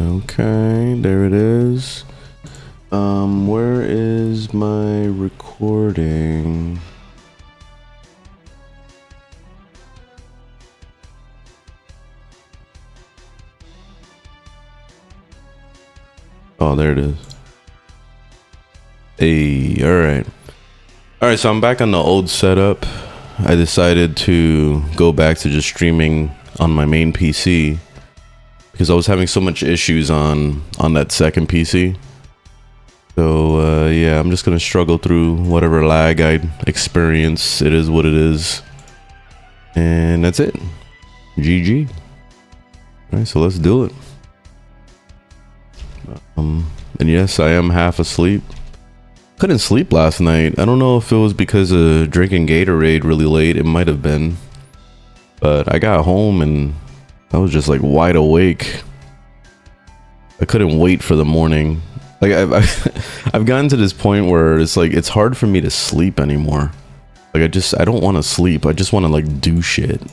Okay, there it is. Where is my recording? Oh, there it is. Hey, all right, so I'm back on the old setup. I decided to go back to just streaming on my main PC because I was having so much issues on that second PC. So yeah, I'm just gonna struggle through whatever lag I experience. It is what it is, and that's it. GG. All right, so let's do it. And yes, I am half asleep. Couldn't sleep last night. I don't know if it was because of drinking Gatorade really late. It might have been, but I got home and I was just like wide awake. I couldn't wait for the morning. Like I've gotten to this point where it's like it's hard for me to sleep anymore. Like I don't want to sleep. I just want to like do shit.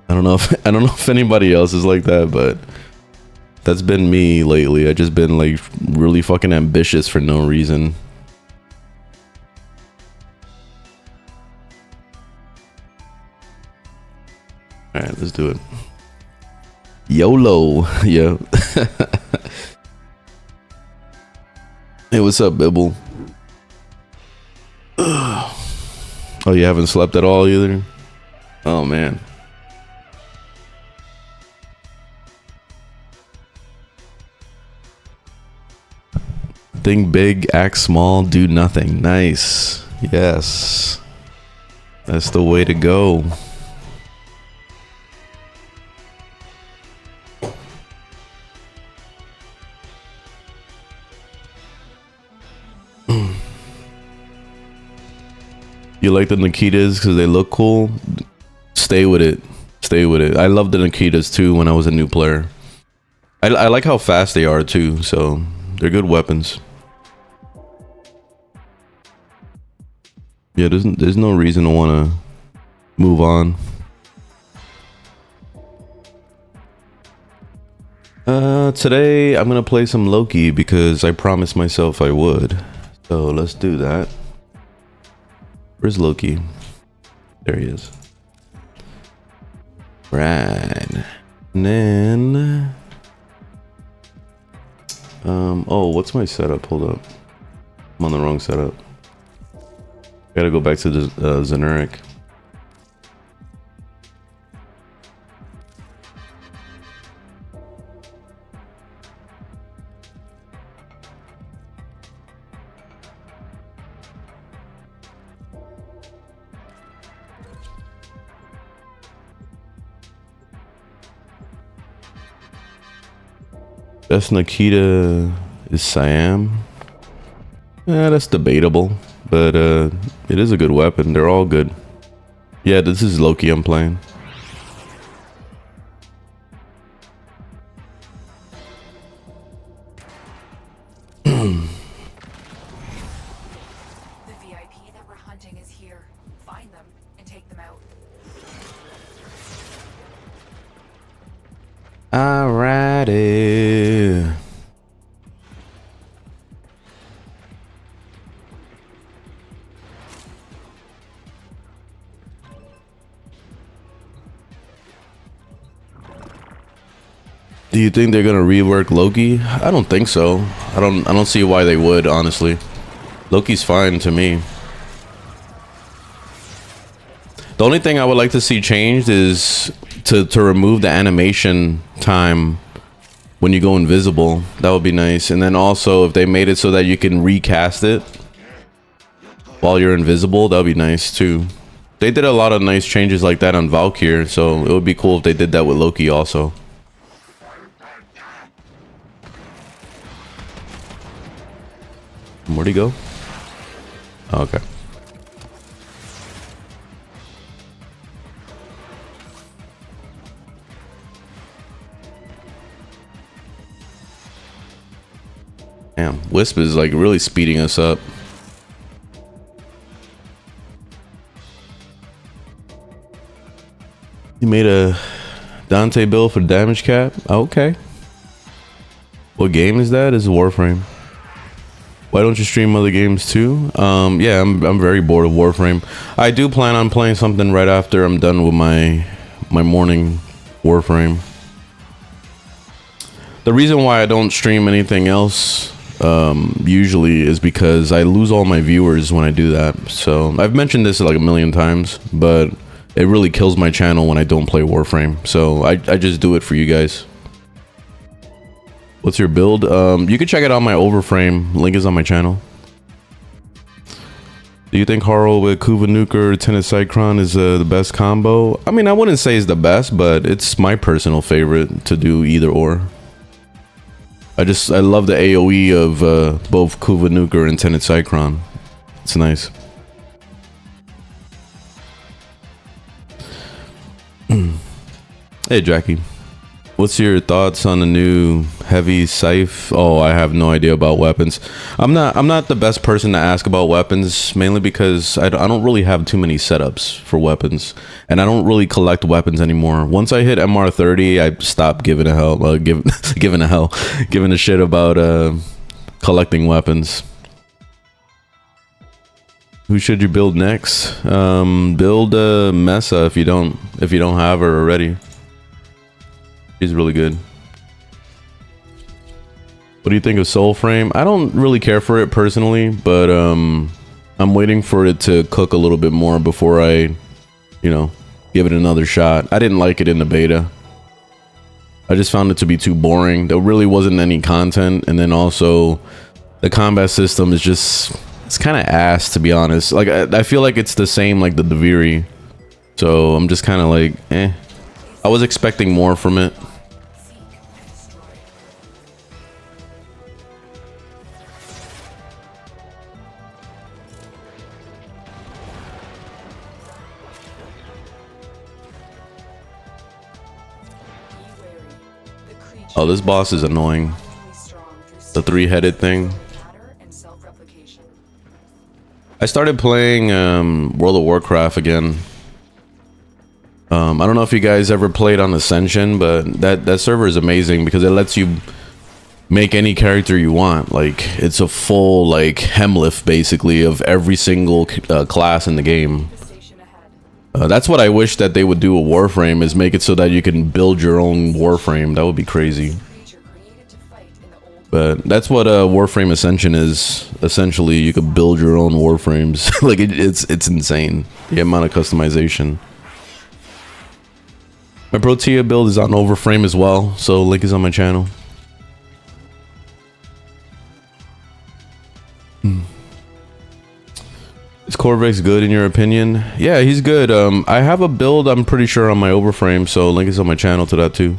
I don't know if anybody else is like that, but that's been me lately. I just been like really fucking ambitious for no reason. All right, let's do it. YOLO. Yeah. Hey, what's up, Bibble? Oh, you haven't slept at all either? Oh, man. Think big, act small, do nothing. Nice. Yes. That's the way to go. You like the Nikitas because they look cool? Stay with it. Stay with it. I love the Nikitas too when I was a new player. I like how fast they are too, so they're good weapons. Yeah, there's no reason to want to move on. Today I'm gonna play some Loki because I promised myself I would. So let's do that. Where's Loki? There he is. Right. And then oh, what's my setup? Hold up. I'm on the wrong setup. Gotta go back to the generic. Best Nikita is Siam. Yeah, that's debatable, but it is a good weapon. They're all good. Yeah, this is Loki I'm playing. The VIP that we're hunting is here. Find them and take them out. Alrighty. Do you think they're gonna rework Loki? I don't think so. I don't see why they would, honestly. Loki's fine to me. The only thing I would like to see changed is to remove the animation time when you go invisible. That would be nice. And then also if they made it so that you can recast it while you're invisible, that would be nice too. They did a lot of nice changes like that on Valkyrie, so it would be cool if they did that with Loki also. Where'd he go? Oh, okay. Damn, Wisp is like really speeding us up. You made a Dante build for damage cap? Okay. What game is that? Is Warframe. Why don't you stream other games too? Yeah, I'm very bored of Warframe. I do plan on playing something right after I'm done with my morning Warframe. The reason why I don't stream anything else usually is because I lose all my viewers when I do that. So I've mentioned this like a million times, but it really kills my channel when I don't play Warframe. So I just do it for you guys. What's your build? You can check it out on my Overframe. Link is on my channel. Do you think Harl with Kuva Nuker Tenet Cycron is the best combo? I mean, I wouldn't say it's the best, but it's my personal favorite to do either or. I love the AoE of both Kuva Nuker and Tenet Cycron. It's nice. Hey Jackie, what's your thoughts on the new heavy scythe? Oh, I have no idea about weapons. I'm not the best person to ask about weapons, mainly because I don't really have too many setups for weapons, and I don't really collect weapons anymore. Once I hit MR30, I stopped giving a shit about collecting weapons. Who should you build next? Build Mesa if you don't have her already. She's really good. What do you think of Soulframe? I don't really care for it personally, but I'm waiting for it to cook a little bit more before I, give it another shot. I didn't like it in the beta. I just found it to be too boring. There really wasn't any content, and then also the combat system is just, it's kind of ass, to be honest. Like I feel like it's the same like the Deviri, so I'm just kind of like, eh. I was expecting more from it. Oh, this boss is annoying. The three-headed thing. I started playing World of Warcraft again. I don't know if you guys ever played on Ascension, but that server is amazing because it lets you make any character you want. Like, it's a full like Hemlift basically of every single class in the game. That's what I wish that they would do with Warframe, is make it so that you can build your own Warframe. That would be crazy. But that's what Warframe Ascension is. Essentially, you could build your own Warframes. Like it's insane, the amount of customization. My Protea build is on Overframe as well, so link is on my channel. Is Corvex good in your opinion? Yeah, he's good. I have a build I'm pretty sure on my Overframe, so link is on my channel to that too.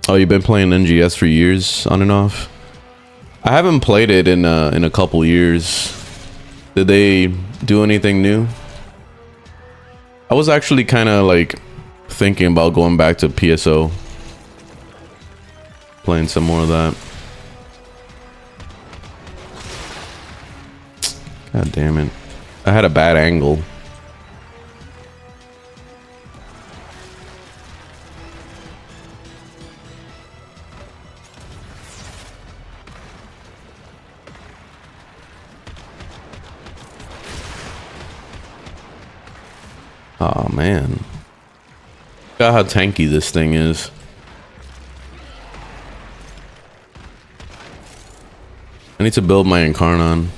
Oh, you've been playing NGS for years, on and off? I haven't played it in a couple years. Did they do anything new? I was actually kind of like thinking about going back to PSO, playing some more of that. God damn it. I had a bad angle. Oh man. Look at how tanky this thing is. I need to build my Incarnon.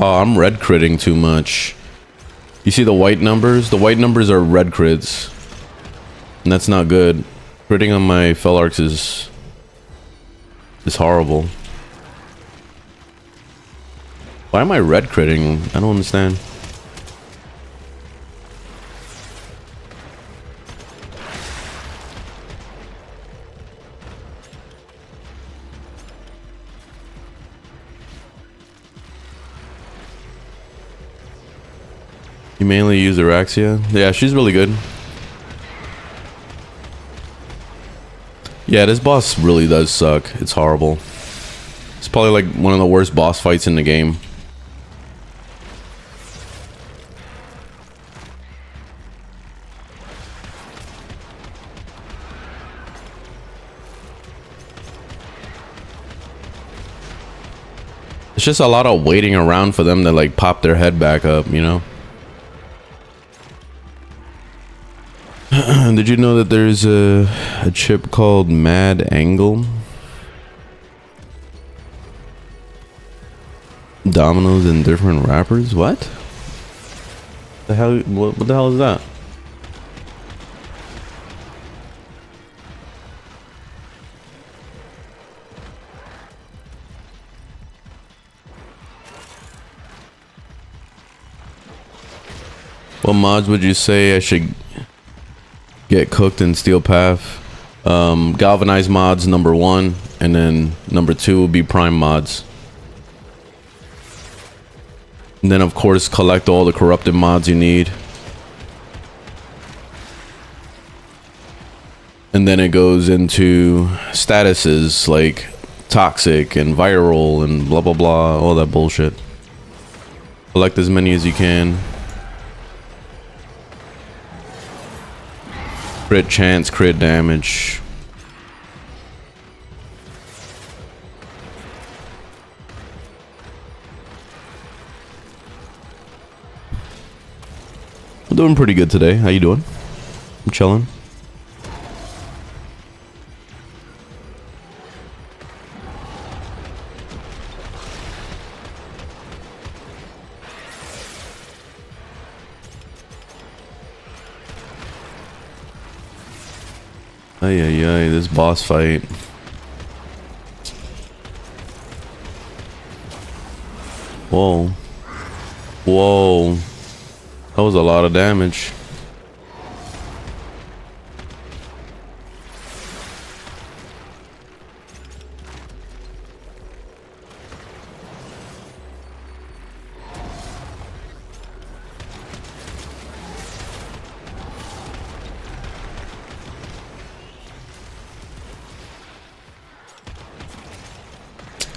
Oh, I'm red critting too much. You see the white numbers? The white numbers are red crits. And that's not good. Critting on my Felarx is horrible. Why am I red critting? I don't understand. You mainly use Araxia? Yeah, she's really good. Yeah, this boss really does suck. It's horrible. It's probably like one of the worst boss fights in the game. It's just a lot of waiting around for them to like pop their head back up, you know? Did you know that there's a chip called Mad Angle? Dominoes in different wrappers? What? The hell? What the hell is that? What mods would you say I should get cooked in Steel Path? Galvanized mods #1, and then #2 would be Prime mods. And then of course collect all the corrupted mods you need. And then it goes into statuses like toxic and viral and blah blah blah, all that bullshit. Collect as many as you can. Crit chance, crit damage. I'm doing pretty good today. How you doing? I'm chilling. Ay, ay, ay, this boss fight. Whoa. Whoa. That was a lot of damage.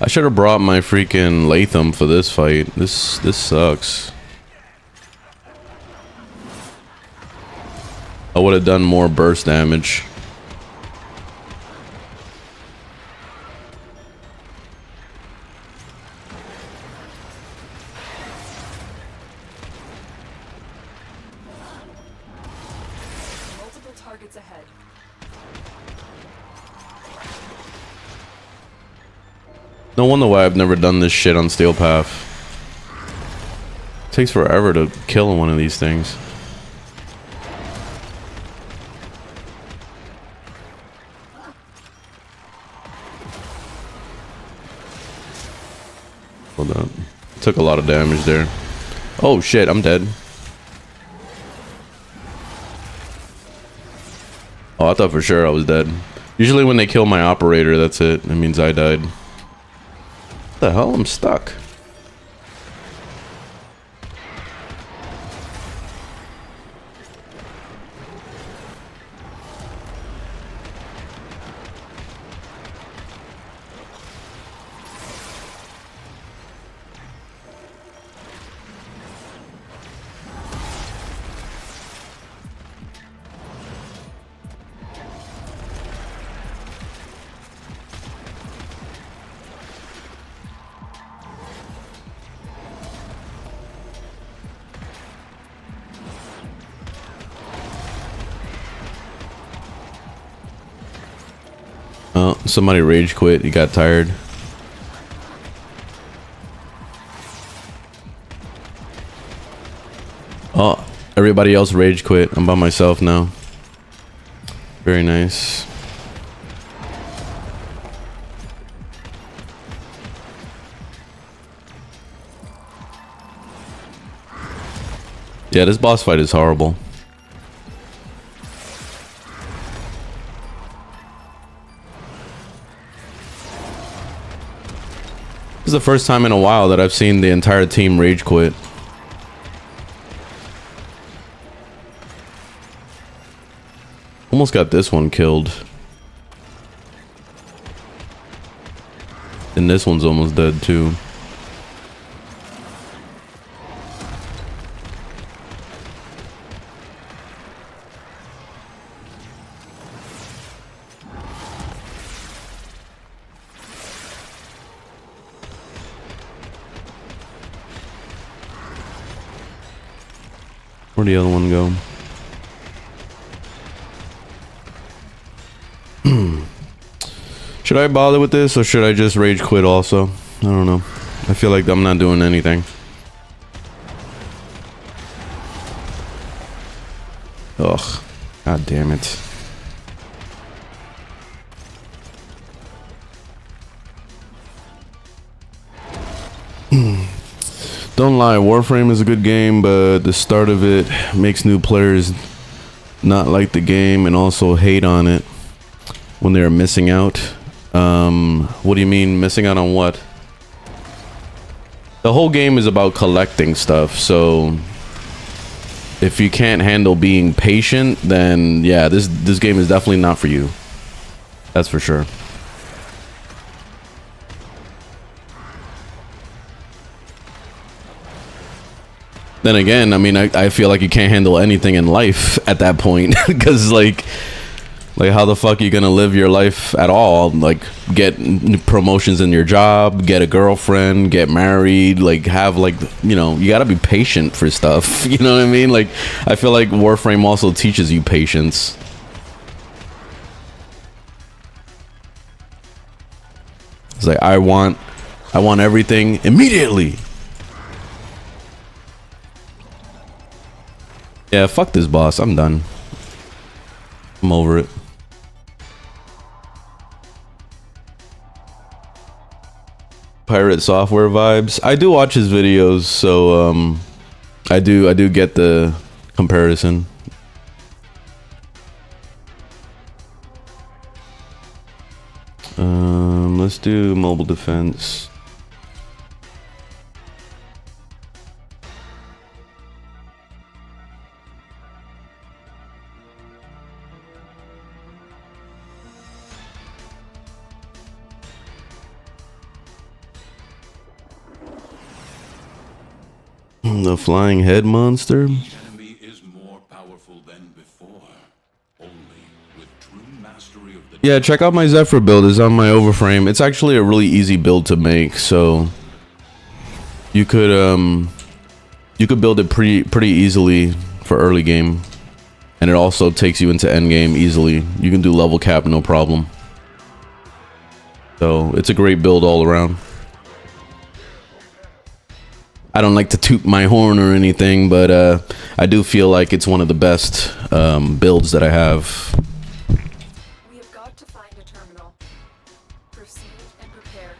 I should have brought my freaking Latham for this fight. This sucks. I would have done more burst damage. Multiple targets ahead. No wonder why I've never done this shit on Steel Path. It takes forever to kill one of these things. Hold on. Took a lot of damage there. Oh shit, I'm dead. Oh, I thought for sure I was dead. Usually when they kill my operator, that's it. That means I died. What the hell? I'm stuck. Oh, somebody rage quit. He got tired. Oh, everybody else rage quit. I'm by myself now. Very nice. Yeah, this boss fight is horrible. This is the first time in a while that I've seen the entire team rage quit. Almost got this one killed. And this one's almost dead too. Where'd the other one go? Should I bother with this or should I just rage quit also? I don't know. I feel like I'm not doing anything. Ugh. God damn it. Don't lie, Warframe is a good game, but the start of it makes new players not like the game and also hate on it when they're missing out. What do you mean missing out on what? The whole game is about collecting stuff, so if you can't handle being patient, then yeah, this game is definitely not for you. That's for sure. Then again, I mean, I feel like you can't handle anything in life at that point because like how the fuck are you gonna live your life at all? Like get promotions in your job, get a girlfriend, get married, like have like, you know, you gotta be patient for stuff. You know what I mean? Like I feel like Warframe also teaches you patience. It's like I want everything immediately. Yeah, fuck this boss. I'm done. I'm over it. Pirate Software vibes. I do watch his videos, so I do get the comparison. Let's do mobile defense. The flying head monster. Each enemy is more powerful than before. Only with true mastery of the Yeah, check out my Zephyr build. It's on my Overframe. It's actually a really easy build to make, so you could build it pretty easily for early game, and it also takes you into end game easily. You can do level cap no problem. So it's a great build all around. I don't like to toot my horn or anything, but I do feel like it's one of the best builds that I have. We have got to find a terminal. Proceed and prepare.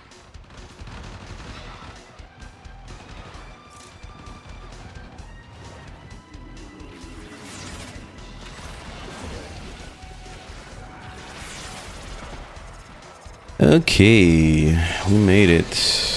Okay, we made it.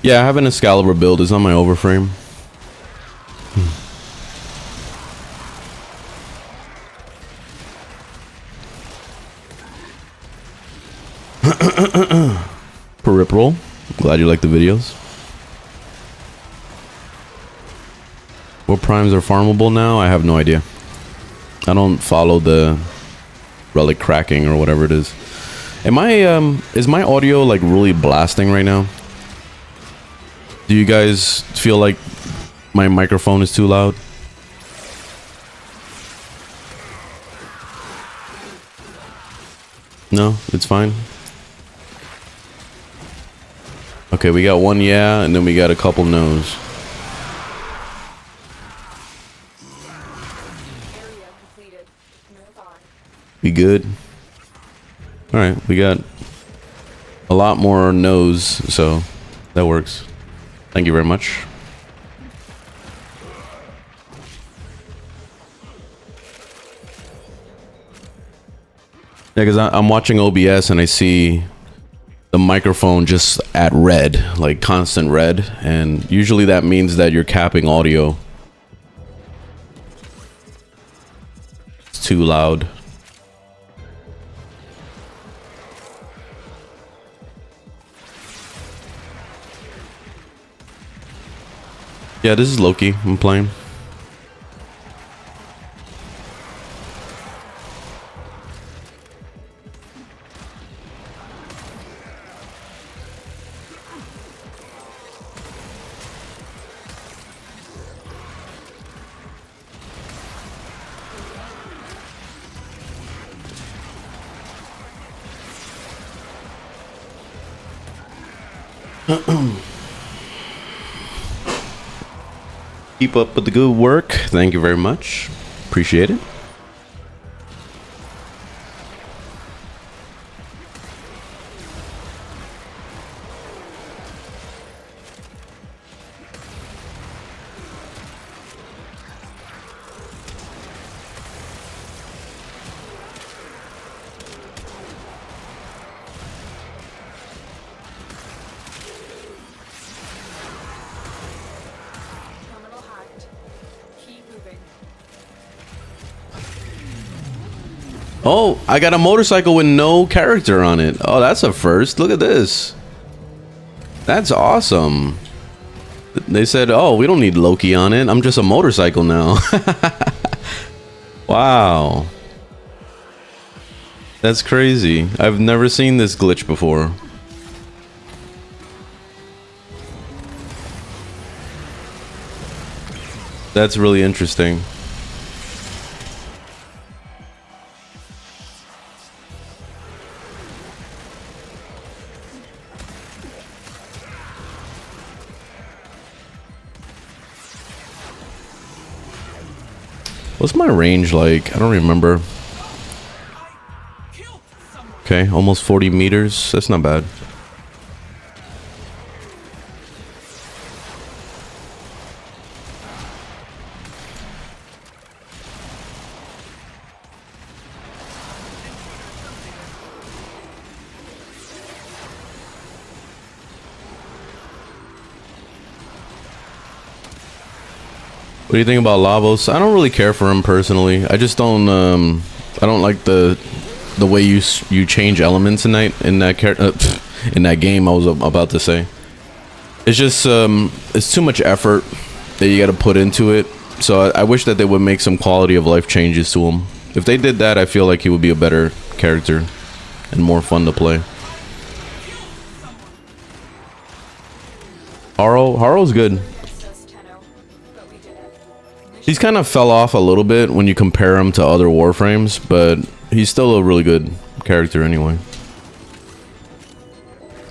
Yeah, I have an Excalibur build. It's on my Overframe. Peripheral. Glad you like the videos. What primes are farmable now? I have no idea. I don't follow the relic cracking or whatever it is. Am I is my audio like really blasting right now? Do you guys feel like my microphone is too loud? No, it's fine. Okay, we got one yeah, and then we got a couple no's. Area completed. Move on. We good? All right, we got a lot more no's, so that works. Thank you very much. Yeah, because I'm watching OBS and I see the microphone just at red, like constant red, and usually that means that you're capping audio. It's too loud. Yeah, this is Loki I'm playing. Keep up with the good work. Thank you very much. Appreciate it. Terminal hacked. Keep moving. Oh, I got a motorcycle with no character on it. Oh, that's a first. Look at this. That's awesome. They said, oh, we don't need Loki on it. I'm just a motorcycle now. Wow. That's crazy. I've never seen this glitch before. That's really interesting. What's my range like? I don't remember. Okay, almost 40 meters. That's not bad. What do you think about Lavos? I don't really care for him personally. I just don't. I don't like the way you change elements in that in that game. I was about to say. It's just it's too much effort that you got to put into it. So I wish that they would make some quality of life changes to him. If they did that, I feel like he would be a better character and more fun to play. Haro's good. He's kind of fell off a little bit when you compare him to other Warframes, but he's still a really good character anyway.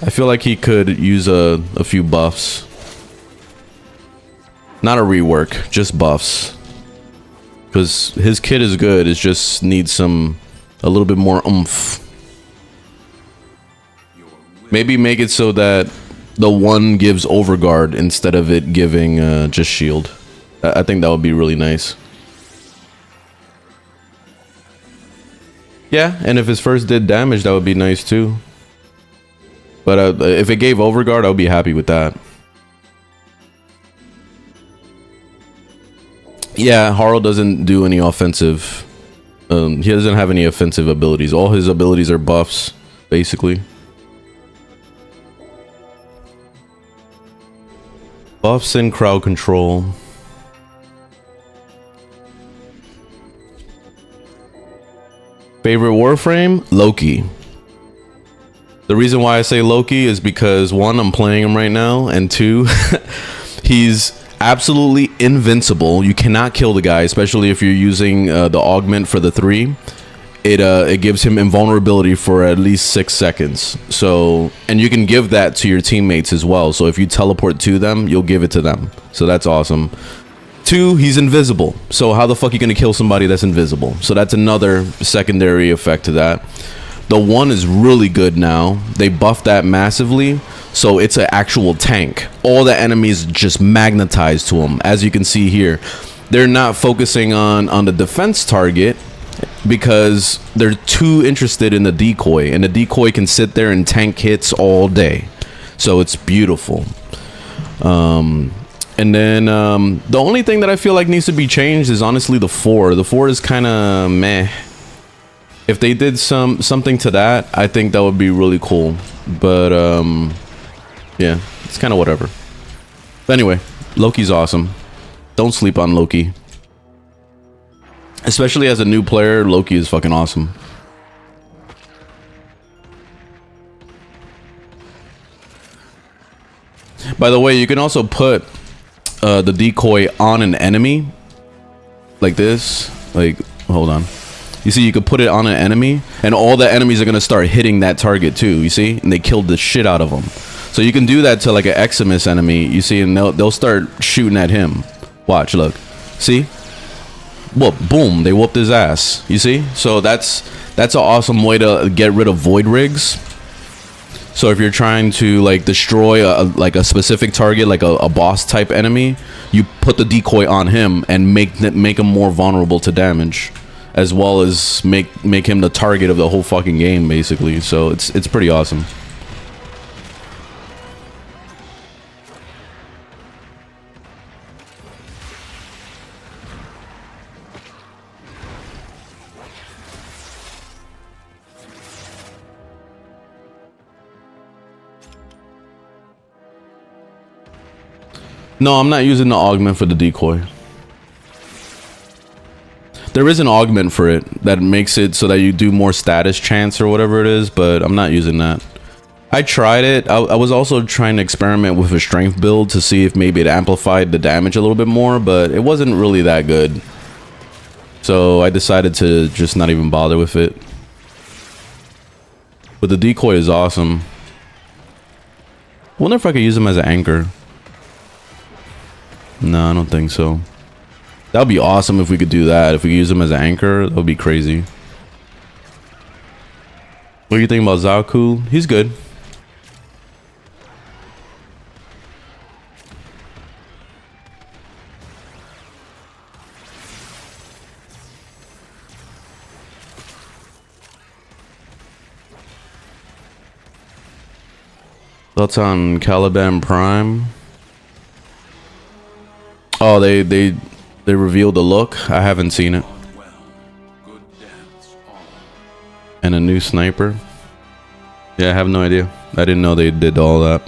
I feel like he could use a few buffs. Not a rework, just buffs. Because his kit is good, it just needs a little bit more oomph. Maybe make it so that the one gives overguard instead of it giving just shield. I think that would be really nice. Yeah, and if his first did damage, that would be nice too. But if it gave overguard, I would be happy with that. Yeah, Haro doesn't do any offensive. He doesn't have any offensive abilities. All his abilities are buffs, basically. Buffs and crowd control. Favorite Warframe? Loki. The reason why I say Loki is because one, I'm playing him right now, and two, he's absolutely invincible. You cannot kill the guy, especially if you're using the augment for the 3. It gives him invulnerability for at least 6 seconds. So, and you can give that to your teammates as well. So if you teleport to them, you'll give it to them. So that's awesome. 2, he's invisible. So how the fuck are you gonna kill somebody that's invisible? So that's another secondary effect to that. The 1 is really good now. They buffed that massively, so it's an actual tank. All the enemies just magnetize to them, as you can see here. They're not focusing on the defense target because they're too interested in the decoy, and the decoy can sit there and tank hits all day. So it's beautiful. And then the only thing that I feel like needs to be changed is honestly the 4. The 4 is kind of meh. If they did something to that, I think that would be really cool. But yeah, it's kind of whatever. But anyway, Loki's awesome. Don't sleep on Loki. Especially as a new player, Loki is fucking awesome. By the way, you can also put the decoy on an enemy like this. Like, hold on. You see, you could put it on an enemy and all the enemies are going to start hitting that target too. You see? And they killed the shit out of them. So you can do that to like an Eximus enemy. You see, and they'll start shooting at him. Watch, look. See? Whoop, boom, they whooped his ass. You see? So that's an awesome way to get rid of void rigs. So if you're trying to like destroy a specific target, like a boss type enemy, you put the decoy on him and make him more vulnerable to damage, as well as make him the target of the whole fucking game, basically. So it's pretty awesome. No, I'm not using the augment for the decoy. There is an augment for it that makes it so that you do more status chance or whatever it is, but I'm not using that. I tried it. I was also trying to experiment with a strength build to see if maybe it amplified the damage a little bit more, but it wasn't really that good. So I decided to just not even bother with it. But the decoy is awesome. I wonder if I could use him as an anchor. No, I don't think so. That would be awesome if we could do that. If we could use him as an anchor, that would be crazy. What do you think about Zaku? He's good. Thoughts on Caliban Prime? Oh, they revealed the look. I haven't seen it. And a new sniper. Yeah, I have no idea. I didn't know they did all that.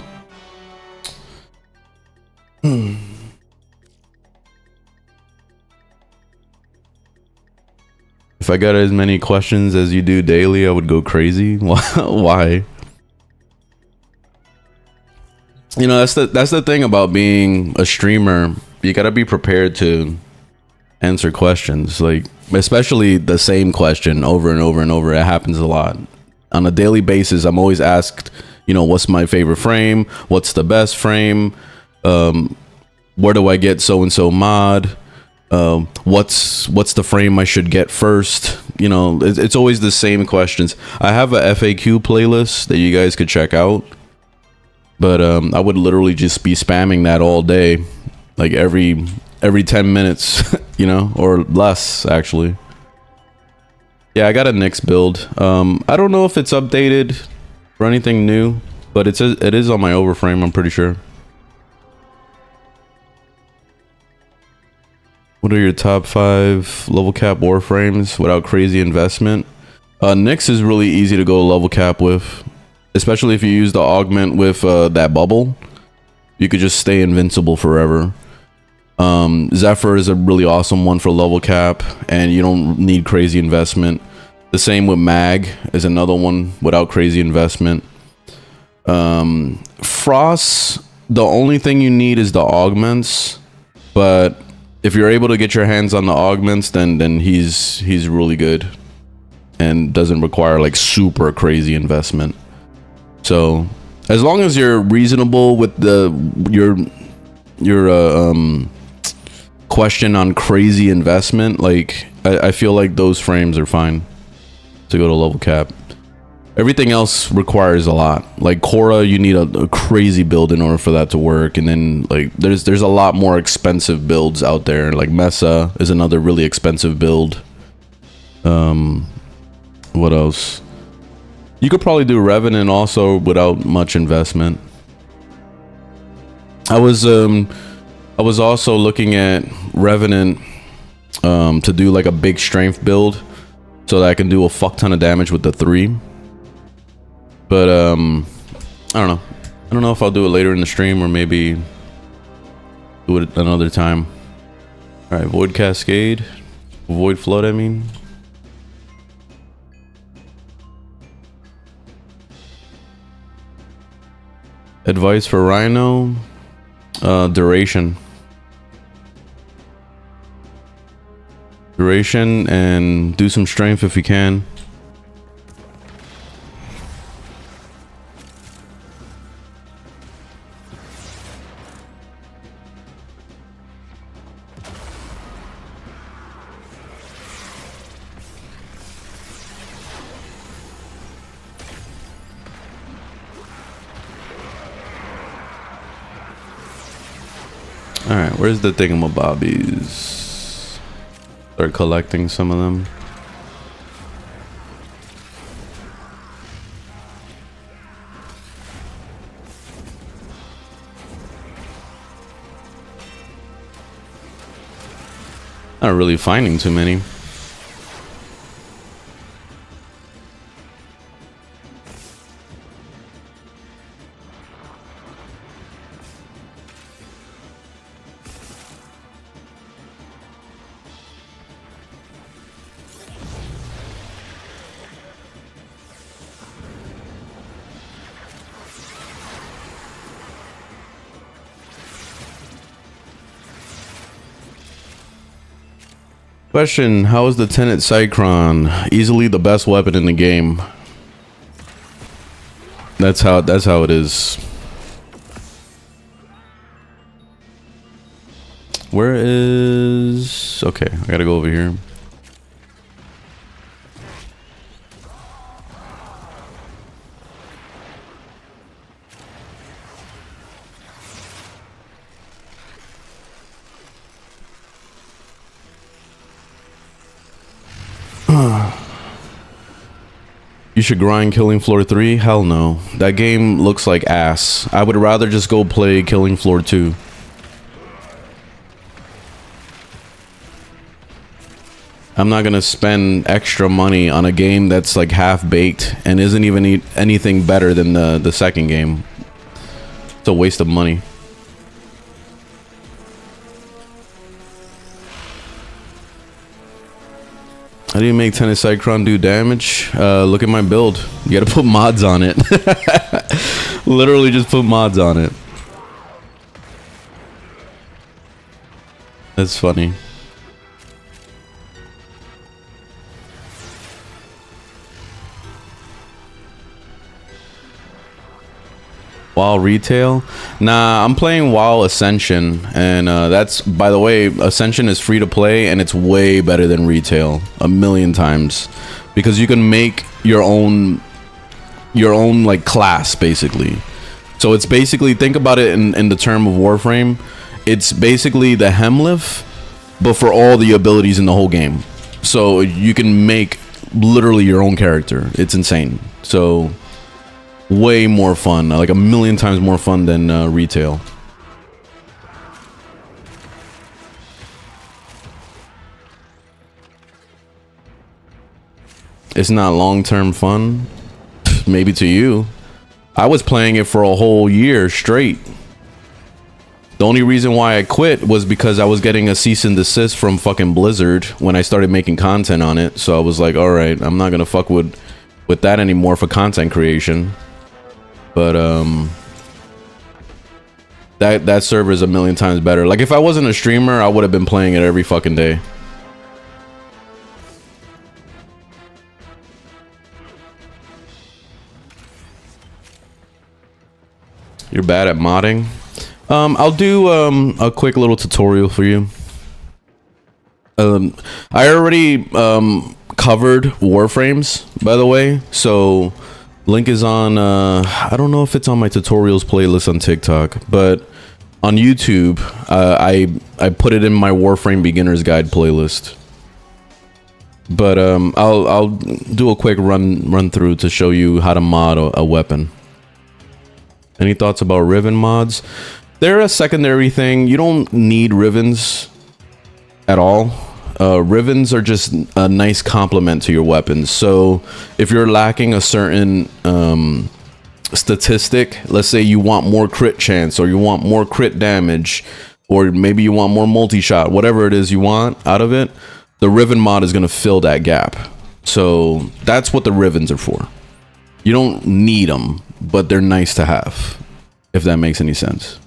If I got as many questions as you do daily, I would go crazy. Why? You know, that's the thing about being a streamer. You gotta be prepared to answer questions, like especially the same question over and over and over. It happens a lot on a daily basis. I'm always asked, you know, what's my favorite frame? What's the best frame? Where do I get so and so mod? What's the frame I should get first? You know, it's always the same questions. I have a FAQ playlist that you guys could check out, but I would literally just be spamming that all day. Like every 10 minutes, you know, or less actually. Yeah, I got a Nyx build. I don't know if it's updated or anything new, but it is on my Overframe, I'm pretty sure. What are your top 5 level cap Warframes without crazy investment? Nyx is really easy to go level cap with, especially if you use the augment with that bubble. You could just stay invincible forever. Zephyr is a really awesome one for level cap, and you don't need crazy investment. The same with Mag is another one without crazy investment. Frost, the only thing you need is the augments, but if you're able to get your hands on the augments, then he's really good and doesn't require like super crazy investment. So as long as you're reasonable with your question on crazy investment, like I feel like those frames are fine to go to level cap. Everything else requires a lot. Like Korra, you need a crazy build in order for that to work. And then like there's a lot more expensive builds out there. Like Mesa is another really expensive build. What else? You could probably do Revenant also without much investment. I was also looking at Revenant to do like a big strength build so that I can do a fuck ton of damage with the 3. But I don't know. I don't know if I'll do it later in the stream or maybe do it another time. All right, Void Cascade, Void Flood. I mean, advice for Rhino: duration, and do some strength if you can. Alright, where's the thingamabobbies? Start collecting some of them. Not really finding too many. Question: how is the Tenet Cycron? Easily the best weapon in the game. That's how it is. Where is... okay, I gotta go over here. You should grind Killing Floor 3? Hell no. That game looks like ass. I would rather just go play Killing Floor 2. I'm not gonna spend extra money on a game that's like half-baked and isn't even anything better than the second game. It's a waste of money. How do you make Tenet Cycron do damage? Look at my build. You gotta put mods on it. Literally just put mods on it. That's funny. WoW retail? Nah, I'm playing WoW Ascension, and that's, by the way, Ascension is free to play, and it's way better than retail, 1,000,000 times, because you can make your own like class basically. So it's basically, think about it in the term of Warframe. It's basically the Hemlif, but for all the abilities in the whole game. So you can make literally your own character. It's insane. So way more fun, like 1,000,000 times more fun than retail. It's not long-term fun. Maybe to you. I was playing it for a whole year straight. The only reason why I quit was because I was getting a cease and desist from fucking Blizzard when I started making content on it. So I was like, all right, I'm not gonna fuck with that anymore for content creation. But that server is 1,000,000 times better. Like if I wasn't a streamer, I would have been playing it every fucking day. You're bad at modding? I'll do a quick little tutorial for you. I already covered Warframes, by the way, so Link is on, I don't know if it's on my tutorials playlist on TikTok, but on YouTube, I put it in my Warframe beginner's guide playlist. But I'll do a quick run through to show you how to mod a weapon. Any thoughts about Riven mods? They're a secondary thing. You don't need Rivens at all. Rivens are just a nice complement to your weapons. So if you're lacking a certain statistic, let's say you want more crit chance, or you want more crit damage, or maybe you want more multi-shot, whatever it is you want out of it, the Riven mod is going to fill that gap. So that's what the Rivens are for. You don't need them, but they're nice to have, if that makes any sense.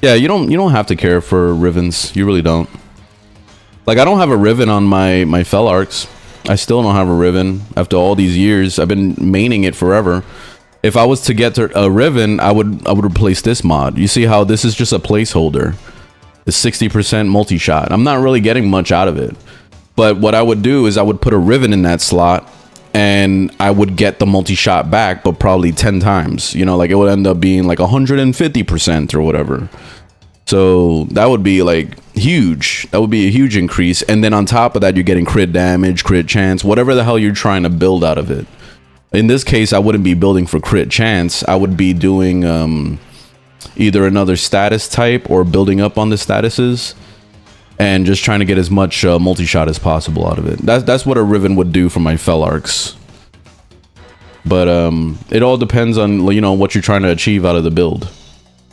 Yeah, you don't have to care for Rivens. You really don't. Like, I don't have a Riven on my Fel Arcs. I still don't have a Riven after all these years. I've been maining it forever. If I was to get to a Riven, I would replace this mod. You see how this is just a placeholder. It's 60% multi-shot. I'm not really getting much out of it. But what I would do is I would put a Riven in that slot, and I would get the multi-shot back, but probably 10 times. You know, like it would end up being like 150% or whatever. So that would be like huge. That would be a huge increase. And then on top of that, you're getting crit damage, crit chance, whatever the hell you're trying to build out of it. In this case, I wouldn't be building for crit chance. I would be doing either another status type or building up on the statuses, and just trying to get as much multi-shot as possible out of it. That's what a Riven would do for my Fel Arcs. But it all depends on, you know, what you're trying to achieve out of the build.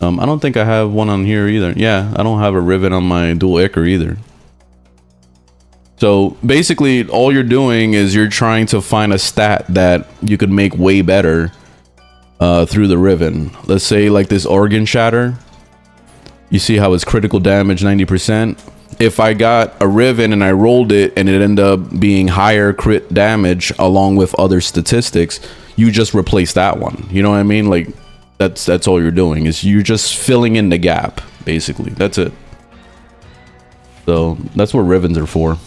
I don't think I have one on here either. Yeah, I don't have a Riven on my dual Ichor either. So basically, all you're doing is you're trying to find a stat that you could make way better through the Riven. Let's say like this Organ Shatter. You see how it's critical damage 90%. If I got a Riven and I rolled it and it ended up being higher crit damage along with other statistics, you just replace that one. You know what I mean? Like that's all you're doing, is you're just filling in the gap, basically. That's it. So that's what Rivens are for.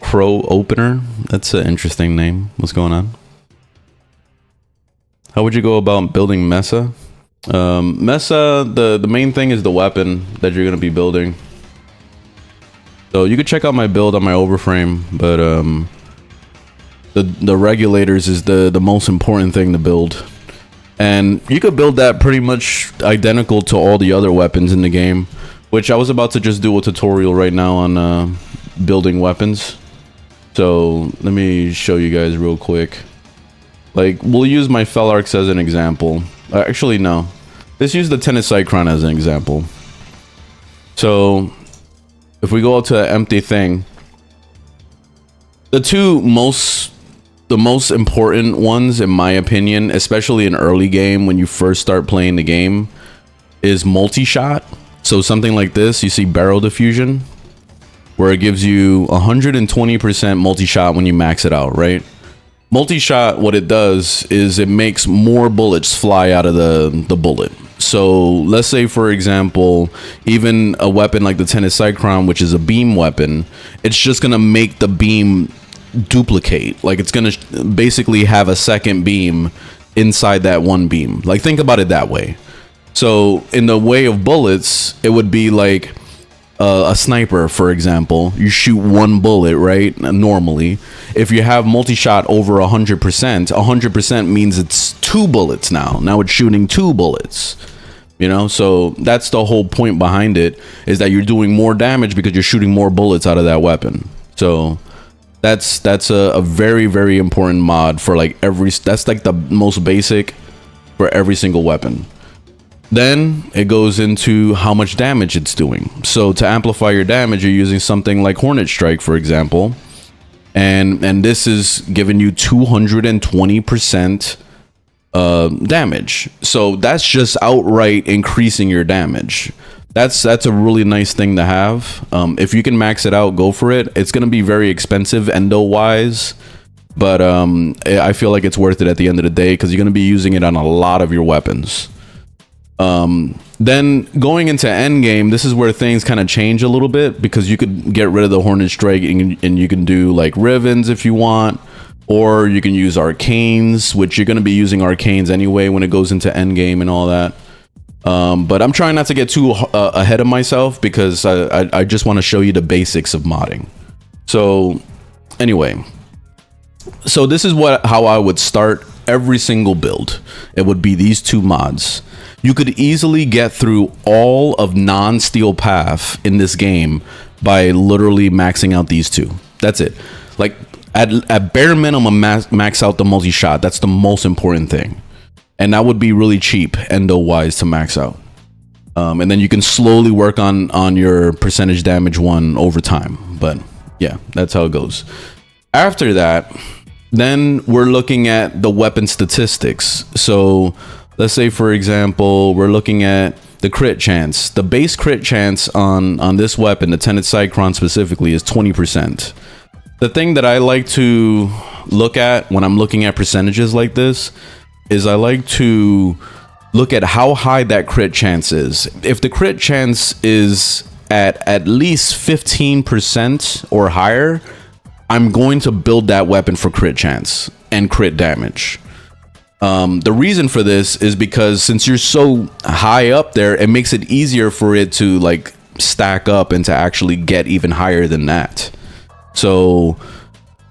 Crow Opener. That's an interesting name. What's going on? How would you go about building Mesa? Mesa, the main thing is the weapon that you're going to be building. So you could check out my build on my overframe, but the regulators is the most important thing to build. And you could build that pretty much identical to all the other weapons in the game, which I was about to just do a tutorial right now on building weapons. So let me show you guys real quick. Like, we'll use my Fel Arcs as an example. Actually, no. Let's use the Tennisicron as an example. So if we go out to an empty thing, the most important ones, in my opinion, especially in early game when you first start playing the game, is multi-shot. So something like this, you see Barrel Diffusion, where it gives you 120% multi-shot when you max it out, right? Multi-shot, what it does is it makes more bullets fly out of the bullet. So let's say, for example, even a weapon like the Tennisicron, which is a beam weapon, it's just gonna make the beam duplicate. Like, it's gonna basically have a second beam inside that one beam. Like, think about it that way. So in the way of bullets, it would be like a sniper, for example. You shoot one bullet, right? Normally, if you have multi-shot over 100% means it's 2 bullets now. Now it's shooting 2 bullets. You know, so that's the whole point behind it, is that you're doing more damage because you're shooting more bullets out of that weapon. So that's a very, very important mod for like that's like the most basic for every single weapon. Then it goes into how much damage it's doing. So to amplify your damage, you're using something like Hornet Strike, for example, and this is giving you 220% damage. So that's just outright increasing your damage. That's a really nice thing to have. If you can max it out, go for it. It's gonna be very expensive endo wise, but I feel like it's worth it at the end of the day, because you're gonna be using it on a lot of your weapons. Then going into endgame, this is where things kind of change a little bit, because you could get rid of the Hornet Strike and you can do like Rivens if you want, or you can use Arcanes, which you're going to be using Arcanes anyway when it goes into endgame and all that. But I'm trying not to get too ahead of myself, because I just want to show you the basics of modding. So anyway, so this is how I would start every single build. It would be these two mods. You could easily get through all of non-steel path in this game by literally maxing out these two. That's it. Like at bare minimum, max out the multi-shot. That's the most important thing. And that would be really cheap endo-wise to max out. And then you can slowly work on your percentage damage one over time. But yeah, that's how it goes. After that, then we're looking at the weapon statistics. So let's say, for example, we're looking at the crit chance. The base crit chance on this weapon, the Tenet Cycron specifically, is 20%. The thing that I like to look at when I'm looking at percentages like this is I like to look at how high that crit chance is. If the crit chance is at least 15% or higher, I'm going to build that weapon for crit chance and crit damage. The reason for this is because since you're so high up there, it makes it easier for it to like stack up and to actually get even higher than that. So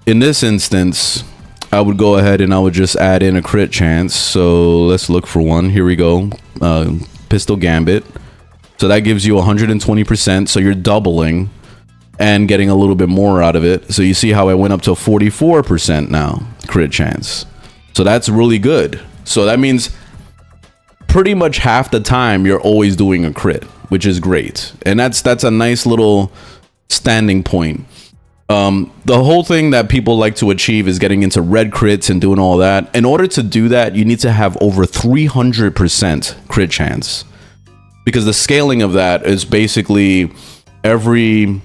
in this instance, I would go ahead and I would just add in a crit chance. So let's look for one. Here we go. Pistol Gambit. So that gives you 120%. So you're doubling and getting a little bit more out of it. So you see how I went up to 44% now, crit chance. So that's really good. So that means pretty much half the time you're always doing a crit, which is great. And that's a nice little standing point. The whole thing that people like to achieve is getting into red crits and doing all that. In order to do that, you need to have over 300% crit chance, because the scaling of that is basically every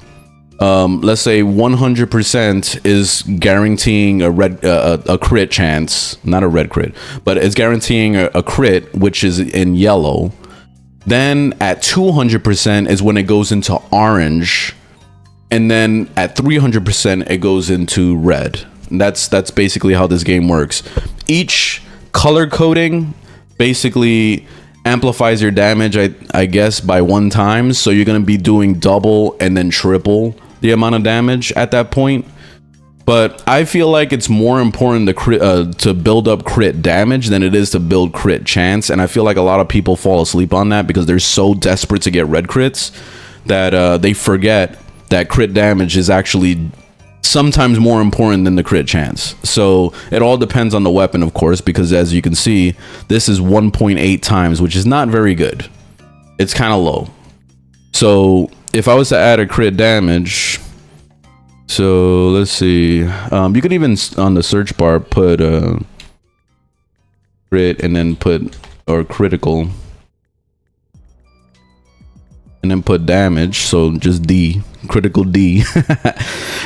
let's say 100% is guaranteeing a crit chance, not a red crit, but it's guaranteeing a crit, which is in yellow. Then at 200% is when it goes into orange, and then at 300% it goes into red. That's basically how this game works. Each color coding basically amplifies your damage, I guess, by 1 time. So you're going to be doing double and then triple the amount of damage at that point. But I feel like it's more important to build up crit damage than it is to build crit chance. And I feel like a lot of people fall asleep on that because they're so desperate to get red crits that they forget that crit damage is actually sometimes more important than the crit chance. So it all depends on the weapon, of course, because as you can see, this is 1.8 times, which is not very good. It's kind of low. So if I was to add a crit damage, so let's see, you could even on the search bar put crit and then put, or critical, and then put damage. So just D, critical D.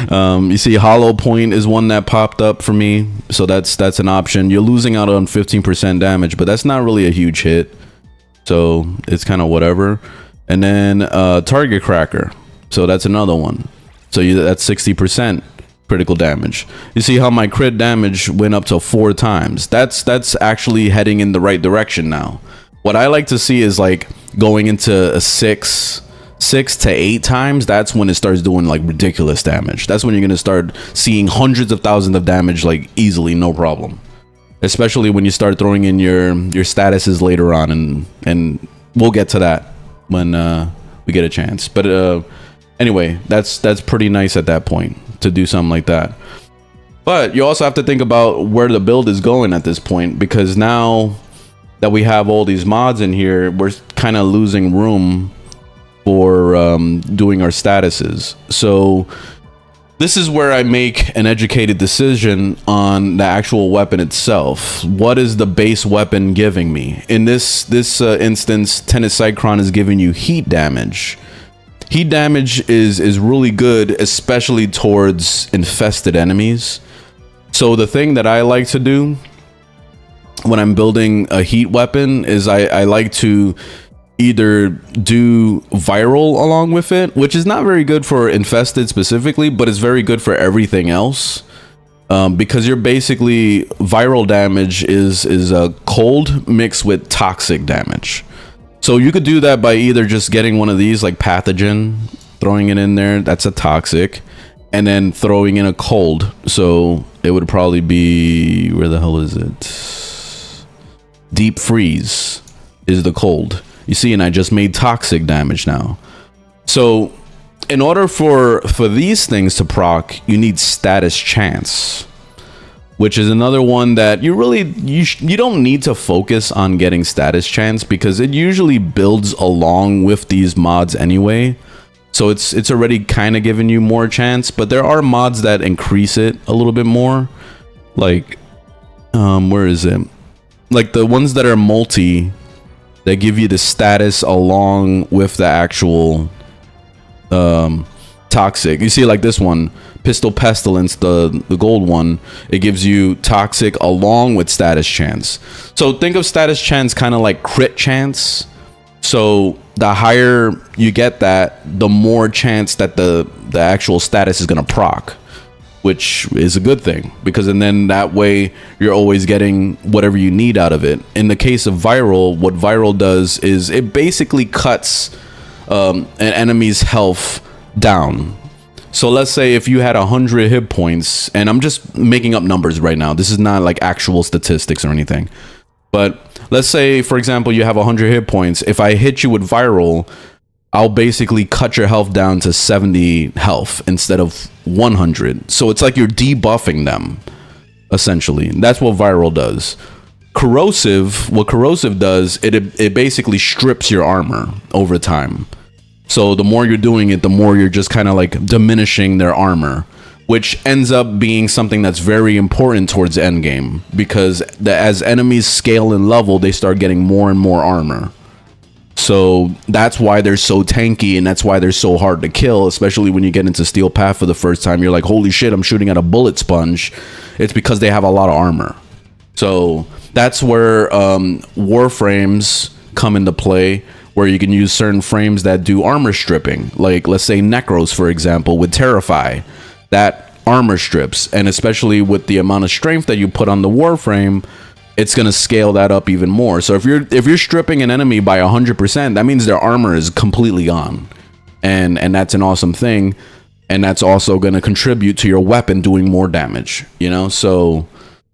You see hollow point is one that popped up for me, so that's an option. You're losing out on 15% damage, but that's not really a huge hit, so it's kind of whatever. And then target cracker, so that's another one. So that's 60% critical damage. You see how my crit damage went up to 4 times. That's actually heading in the right direction now. What I like to see is like going into a 6 to 8 times. That's when it starts doing like ridiculous damage. That's when you're gonna start seeing hundreds of thousands of damage like easily, no problem. Especially when you start throwing in your statuses later on, and we'll get to that when we get a chance. But anyway, that's pretty nice at that point to do something like that. But you also have to think about where the build is going at this point, because now that we have all these mods in here, we're kind of losing room for doing our statuses. So this is where I make an educated decision on the actual weapon itself. What is the base weapon giving me? In this instance, Tenet Cycron is giving you heat damage. Heat damage is really good, especially towards infested enemies. So the thing that I like to do when I'm building a heat weapon is I like to either do viral along with it, which is not very good for infested specifically, but it's very good for everything else. Because you're basically, viral damage is a cold mixed with toxic damage. So you could do that by either just getting one of these like pathogen, throwing it in there, that's a toxic, and then throwing in a cold. So it would probably be, where the hell is it? Deep freeze is the cold. You see, and I just made toxic damage now. So in order for these things to proc, you need status chance, which is another one that you really, you don't need to focus on getting status chance because it usually builds along with these mods anyway. So it's already kind of giving you more chance, but there are mods that increase it a little bit more. Like, where is it? Like the ones that are multi, that give you the status along with the actual toxic. You see, like this one, Pistol Pestilence, the gold one, it gives you toxic along with status chance. So think of status chance kind of like crit chance. So the higher you get that, the more chance that the actual status is going to proc, which is a good thing, because and then that way you're always getting whatever you need out of it. In the case of viral, what viral does is it basically cuts an enemy's health down. So let's say if you had 100 hit points, and I'm just making up numbers right now, this is not like actual statistics or anything, but let's say, for example, you have 100 hit points. If I hit you with viral, I'll basically cut your health down to 70 health instead of 100. So it's like you're debuffing them, essentially. That's what viral does. Corrosive, what corrosive does, it basically strips your armor over time. So the more you're doing it, the more you're just kind of like diminishing their armor, which ends up being something that's very important towards the end game, because as enemies scale in level, they start getting more and more armor. So that's why they're so tanky, and that's why they're so hard to kill, especially when you get into Steel Path for the first time. You're like, holy shit, I'm shooting at a bullet sponge. It's because they have a lot of armor. So that's where Warframes come into play, where you can use certain frames that do armor stripping. Like, let's say Necros, for example, with Terrify. That armor strips, and especially with the amount of strength that you put on the Warframe, it's going to scale that up even more. So if you're stripping an enemy by 100%, that means their armor is completely gone, and that's an awesome thing, and that's also going to contribute to your weapon doing more damage, you know. So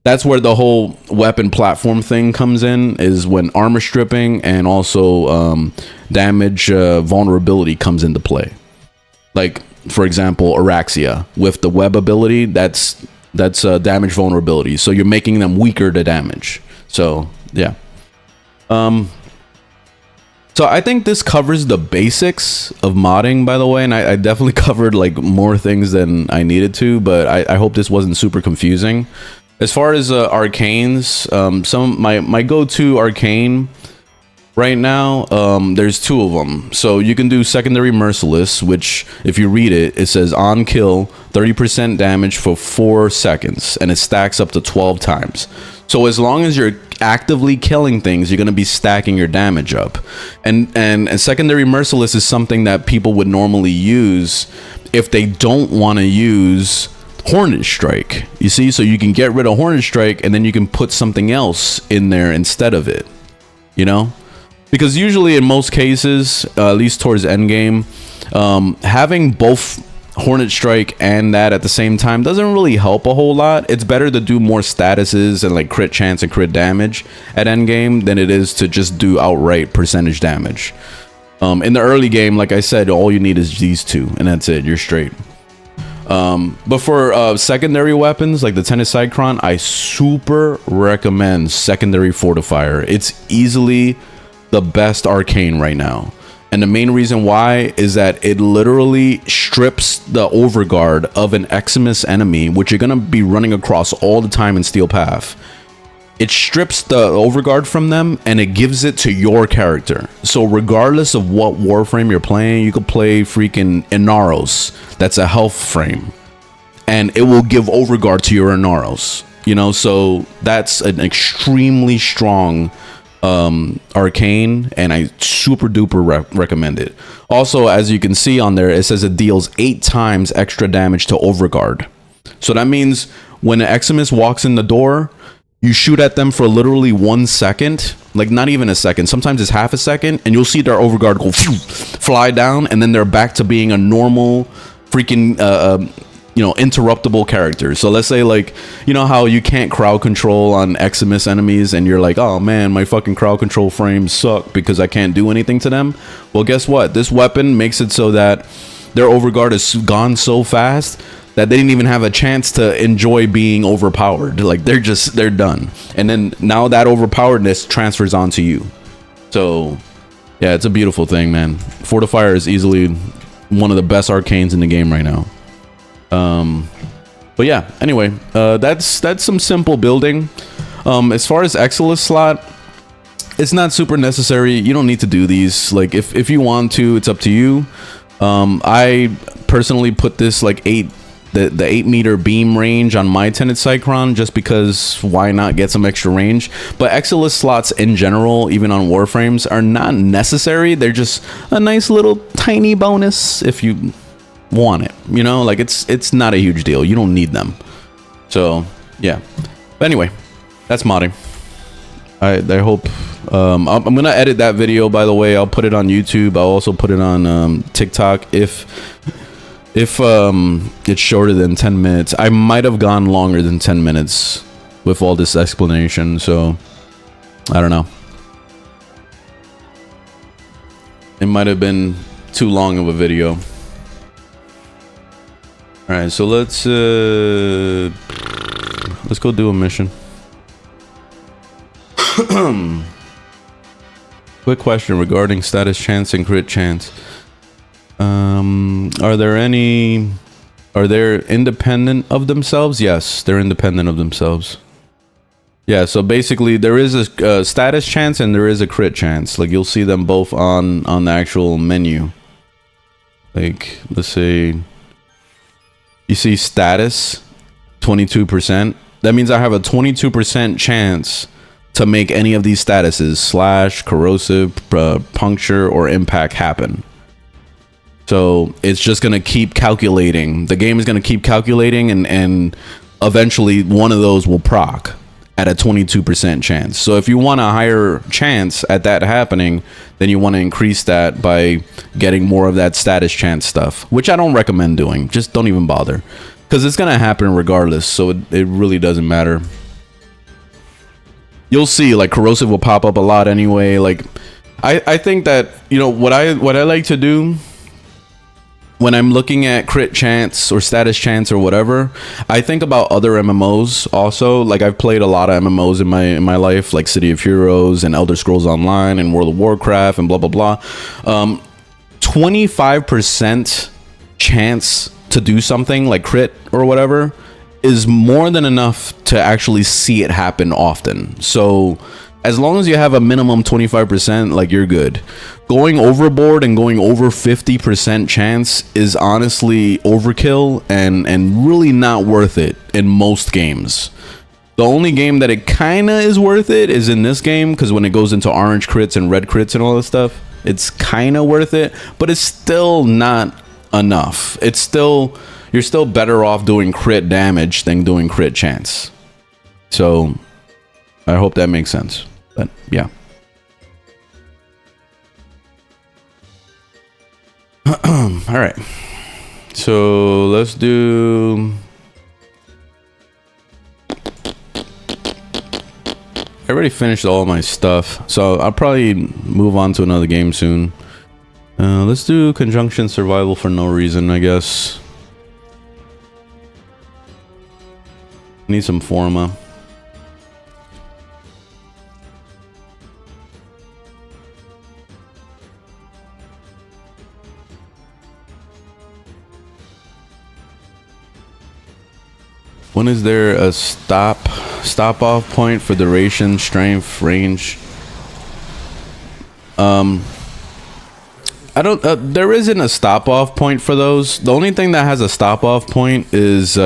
that's where the whole weapon platform thing comes in, is when armor stripping and also damage vulnerability comes into play. Like, for example, Araxia with the web ability, that's damage vulnerability. So you're making them weaker to damage. So yeah. So I think this covers the basics of modding, by the way, and I definitely covered like more things than I needed to, but I hope this wasn't super confusing. As far as arcanes, my go-to arcane right now, there's two of them. So you can do Secondary Merciless, which if you read it, it says on kill 30% damage for 4 seconds, and it stacks up to 12 times. So as long as you're actively killing things, you're going to be stacking your damage up. And Secondary Merciless is something that people would normally use if they don't want to use Hornet Strike. You see, so you can get rid of Hornet Strike, and then you can put something else in there instead of it, you know? Because usually in most cases, at least towards endgame, having both Hornet Strike and that at the same time doesn't really help a whole lot. It's better to do more statuses and like crit chance and crit damage at endgame than it is to just do outright percentage damage. In the early game, like I said, all you need is these two, and that's it. You're straight. But for secondary weapons like the Tennis Cycron, I super recommend Secondary Fortifier. It's easily the best arcane right now, and the main reason why is that it literally strips the overguard of an Eximus enemy, which you're gonna be running across all the time in Steel Path. It strips the overguard from them and it gives it to your character. So regardless of what Warframe you're playing, you could play freaking Inaros, that's a health frame, and it will give overguard to your Inaros, you know. So that's an extremely strong arcane, and I super duper recommend it. Also, as you can see on there, it says it deals 8 times extra damage to Overguard. So that means when an Eximus walks in the door, you shoot at them for literally 1 second, like not even a second. Sometimes it's half a second, and you'll see their Overguard go fly down, and then they're back to being a normal freaking interruptible character. So let's say, like, you know how you can't crowd control on Eximus enemies, and you're like, oh man, my fucking crowd control frames suck because I can't do anything to them. Well, guess what? This weapon makes it so that their Overguard is gone so fast that they didn't even have a chance to enjoy being overpowered. Like, they're done. And then now that overpoweredness transfers onto you. So yeah, it's a beautiful thing, man. Fortifier is easily one of the best arcanes in the game right now. But yeah, anyway, that's some simple building. As far as Exilus slot, it's not super necessary. You don't need to do these. Like, if you want to, it's up to you. I personally put this like the 8 meter beam range on my Tenet Cycron, just because why not get some extra range. But Exilus slots in general, even on Warframes, are not necessary. They're just a nice little tiny bonus if you want it, you know. Like, it's not a huge deal. You don't need them. So yeah, but anyway, that's modding. I hope I'm gonna edit that video, by the way. I'll put it on YouTube. I'll also put it on TikTok if it's shorter than 10 minutes. I might have gone longer than 10 minutes with all this explanation, so I don't know. It might have been too long of a video. All right, so let's go do a mission. Quick question regarding status chance and crit chance. Are they independent of themselves? Yes, they're independent of themselves. Yeah, so basically there is a status chance and there is a crit chance. Like, you'll see them both on the actual menu. Like, let's say you see status 22%. That means I have a 22% chance to make any of these statuses, slash, corrosive, puncture, or impact happen. So it's just going to keep calculating. The game is going to keep calculating, and eventually one of those will proc at a 22% chance. So if you want a higher chance at that happening, then you want to increase that by getting more of that status chance stuff, which I don't recommend doing. Just don't even bother, because it's going to happen regardless. So it really doesn't matter. You'll see, like, corrosive will pop up a lot anyway. Like, I think that, you know, what I like to do when I'm looking at crit chance or status chance or whatever, I think about other MMOs also. Like, I've played a lot of MMOs in my life, like City of Heroes and Elder Scrolls Online and World of Warcraft and blah blah blah. 25% chance to do something like crit or whatever is more than enough to actually see it happen often. So as long as you have a minimum 25%, like, you're good. Going overboard and going over 50% chance is honestly overkill and really not worth it in most games. The only game that it kind of is worth it is in this game, because when it goes into orange crits and red crits and all this stuff, it's kind of worth it, but it's still not enough. It's still, you're still better off doing crit damage than doing crit chance. So I hope that makes sense. But yeah. All right. So let's do. I already finished all my stuff, so I'll probably move on to another game soon. Let's do Conjunction Survival for no reason, I guess. Need some Forma. When is there a stop off point for duration, strength, range? I don't. There isn't a stop off point for those. The only thing that has a stop off point is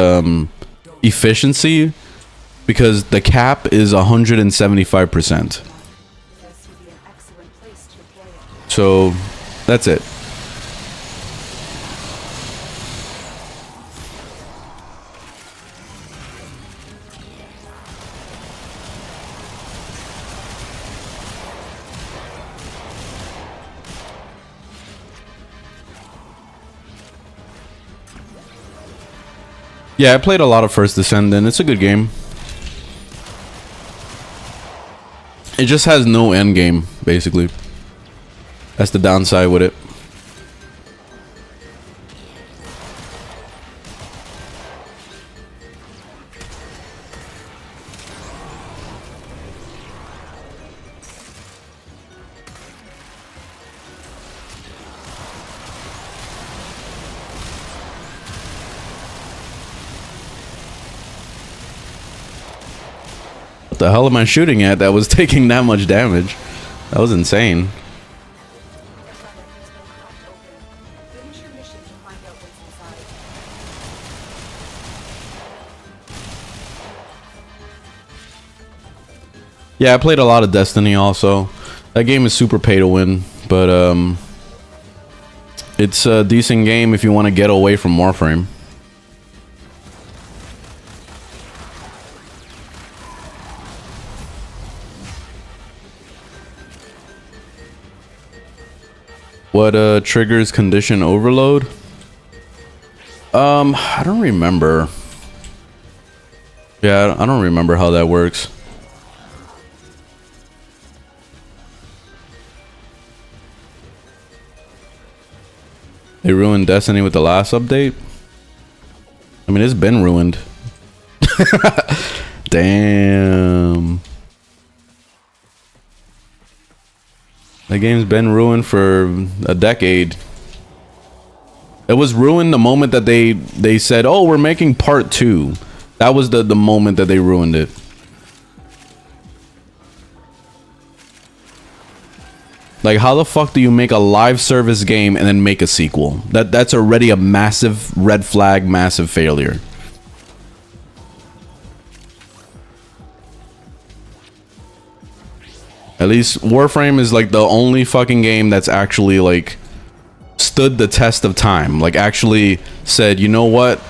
efficiency, because the cap is 175%. So that's it. Yeah, I played a lot of First Descendant. It's a good game. It just has no end game, basically. That's the downside with it. What the hell am I shooting at that was taking that much damage? That was insane. Finish your mission to find out what's inside. Yeah, I played a lot of Destiny also. That game is super pay to win, but it's a decent game if you want to get away from Warframe. What triggers condition overload? I don't remember. Yeah, I don't remember how that works. They ruined Destiny with the last update? I mean, it's been ruined. Damn. The game's been ruined for a decade. It was ruined the moment that they said, "Oh, we're making part 2." That was the moment that they ruined it. Like, how the fuck do you make a live service game and then make a sequel? That's already a massive red flag, massive failure. At least Warframe is like the only fucking game that's actually like stood the test of time. Like actually said, you know what?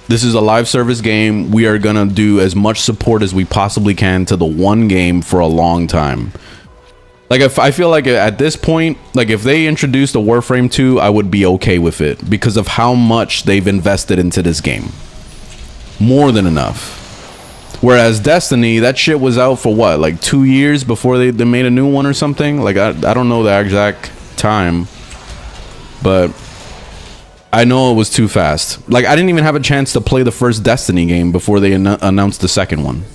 This is a live service game. We are gonna do as much support as we possibly can to the one game for a long time. Like if I feel like at this point, like if they introduced a Warframe 2, I would be okay with it because of how much they've invested into this game. More than enough. Whereas Destiny, that shit was out for what, like 2 years before they made a new one or something? Like, I don't know the exact time, but I know it was too fast. Like, I didn't even have a chance to play the first Destiny game before they announced the second one.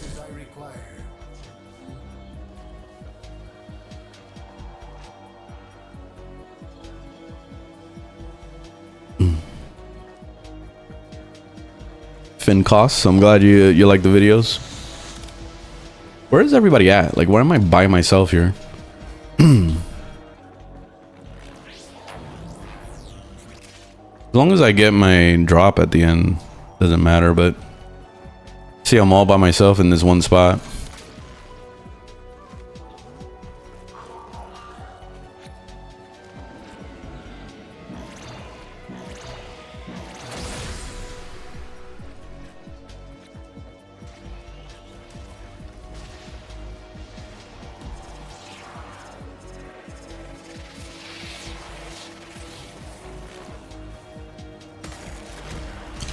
Fin costs. I'm glad you like the videos. Where is everybody at? Like, why am I by myself here? As long as I get my drop at the end, doesn't matter. But see, I'm all by myself in this one spot.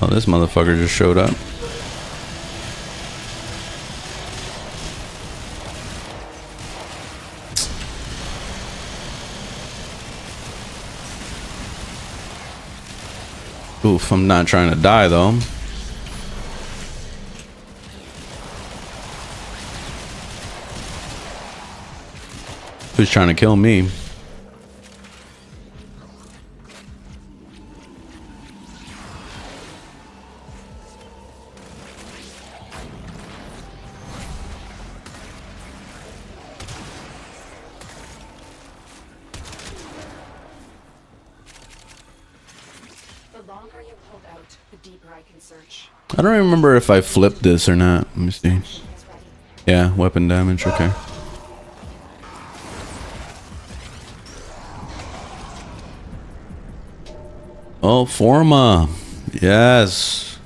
Oh, this motherfucker just showed up. Oof, I'm not trying to die though. Who's trying to kill me? I don't remember if I flipped this or not. Let me see. Yeah, weapon damage. Okay. Oh, Forma. Yes.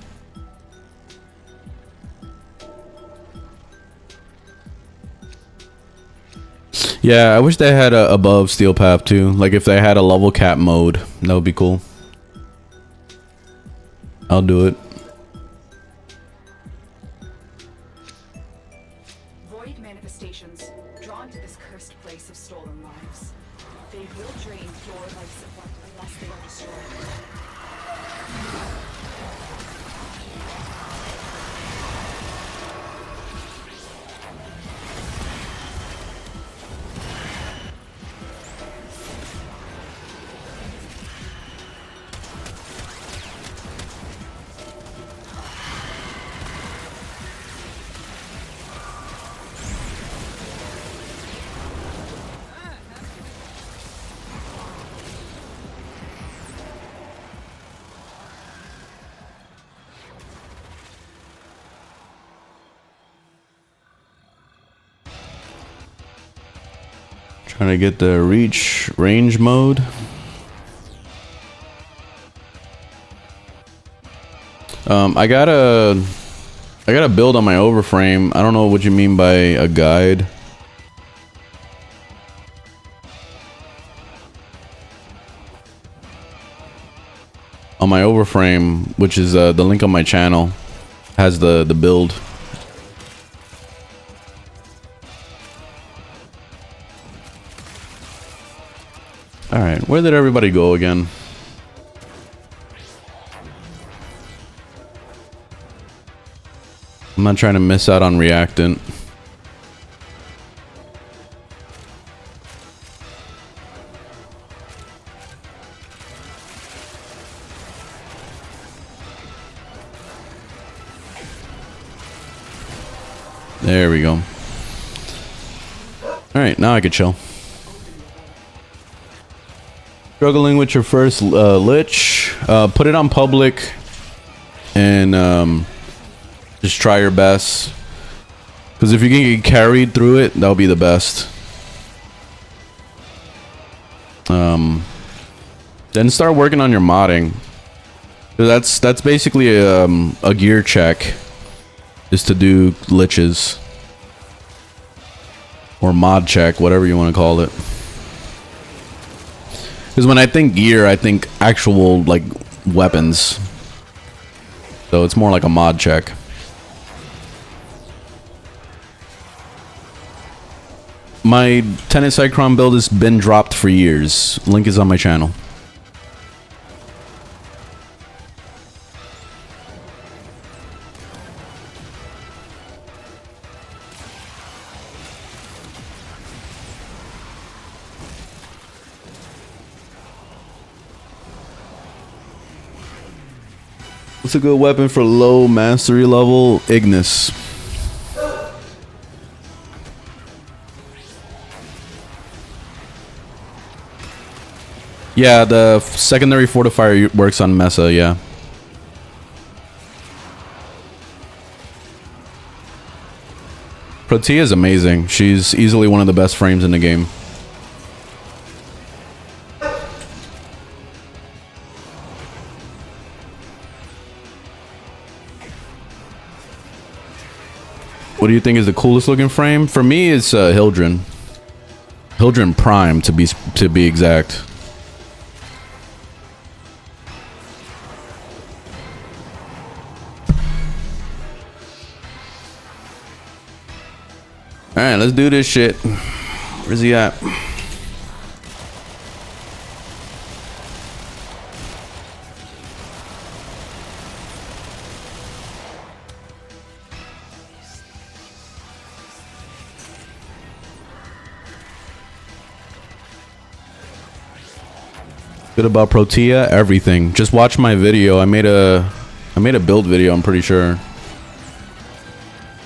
Yeah, I wish they had a above steel path too. Like if they had a level cap mode, that would be cool. I'll do it. Void manifestations, drawn to this cursed place of stolen lives. They will drain your life support unless they are destroyed. Trying to get the range mode. I got a build on my overframe. I don't know what you mean by a guide. On my overframe, which is the link on my channel, has the build. All right, where did everybody go again? I'm not trying to miss out on reactant. There we go. All right, now I can chill. Struggling with your first lich, put it on public and just try your best, because if you can get carried through it, that'll be the best. Then start working on your modding. That's basically a gear check, is to do liches or mod check, whatever you want to call it. Because when I think gear, I think actual, like, weapons. So it's more like a mod check. My Tenet Cycron build has been dropped for years. Link is on my channel. What's a good weapon for low mastery level? Ignis. Yeah, the secondary fortifier works on Mesa, yeah. Protea is amazing. She's easily one of the best frames in the game. What do you think is the coolest looking frame? For me, it's Hildren. Hildren Prime, to be exact. All right, let's do this shit. Where's he at? Good about Protea? Everything. Just watch my video. I made a build video, I'm pretty sure.